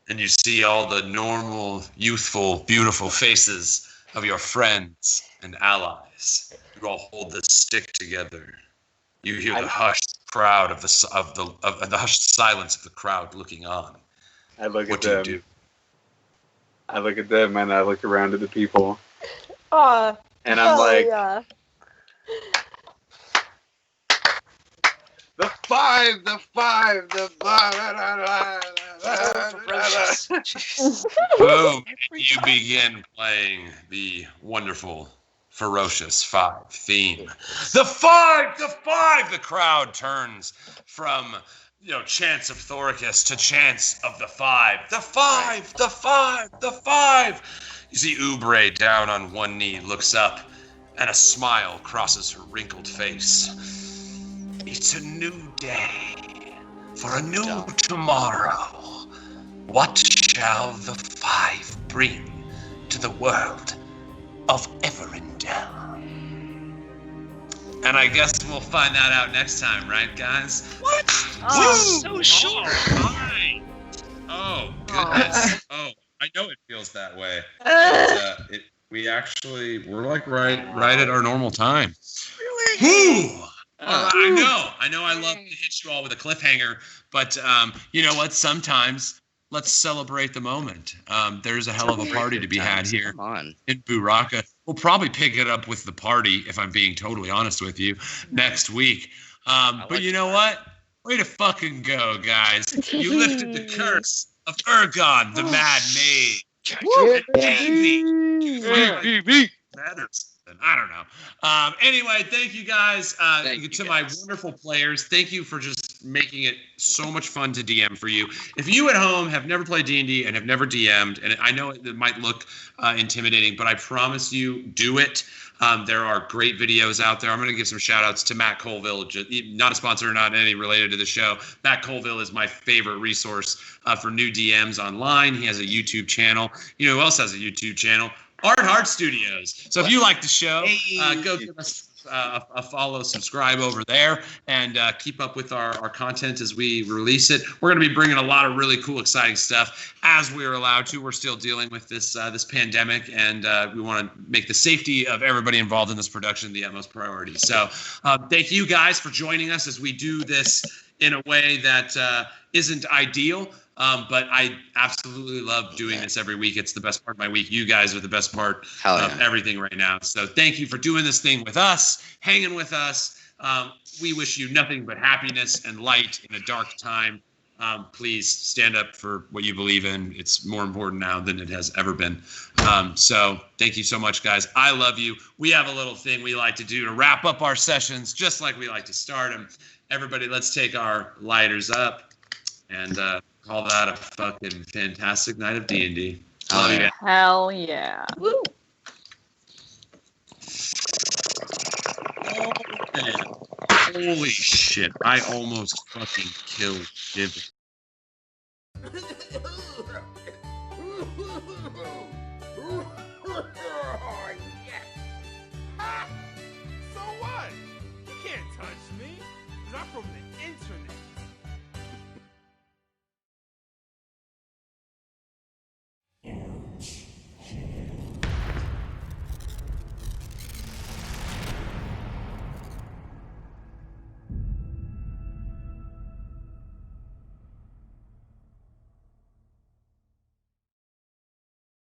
and you see all the normal, youthful, beautiful faces of your friends and allies. You all hold this stick together. You hear the hushed crowd of the hushed silence of the crowd looking on. I look what at them. Do you do? I look at them and I look around at the people. Aw. And I'm like, yeah. the five. Boom! You begin playing the wonderful Ferocious Five theme. The five. The crowd turns from chants of Thoricus to chants of the five. The five. You see Ubre down on one knee, looks up, and a smile crosses her wrinkled face. It's a new day for a new tomorrow. What shall the five bring to the world of Everendell? And I guess we'll find that out next time, right, guys? What? So short. Fine. Oh, goodness. Oh, I know it feels that way. But, we're like right at our normal time. Really? Whew. I know I love to hit you all with a cliffhanger, but you know what? Sometimes let's celebrate the moment. There's a hell of a party to be had here in Raqqa. We'll probably pick it up with the party, if I'm being totally honest with you, next week. But you know what? Way to fucking go, guys. You lifted the curse of Ergon, the Mad Mage. Matters. I don't know. Anyway, thank you guys. To my wonderful players. Thank you for just making it so much fun to DM for you. If you at home have never played D&D and have never DM'd, and I know it might look intimidating, but I promise you, do it. There are great videos out there. I'm going to give some shout outs to Matt Colville, not a sponsor, not any related to the show. Matt Colville is my favorite resource for new DMs online. He has a YouTube channel. You know who else has a YouTube channel? Heart Studios. So if you like the show, go give us a follow, subscribe over there, and keep up with our content as we release it. We're going to be bringing a lot of really cool, exciting stuff as we're allowed to. We're still dealing with this pandemic, and we want to make the safety of everybody involved in this production the utmost priority. So thank you guys for joining us as we do this in a way that isn't ideal. But I absolutely love doing this every week. It's the best part of my week. You guys are the best part of everything right now. So thank you for doing this thing with us, hanging with us. We wish you nothing but happiness and light in a dark time. Please stand up for what you believe in. It's more important now than it has ever been. So thank you so much, guys. I love you. We have a little thing we like to do to wrap up our sessions, just like we like to start them. Everybody, let's take our lighters up and call that a fucking fantastic night of D&D. Love you guys. Hell yeah. Woo. Oh, man. Holy shit. I almost fucking killed Divit. Oh, yeah. from it.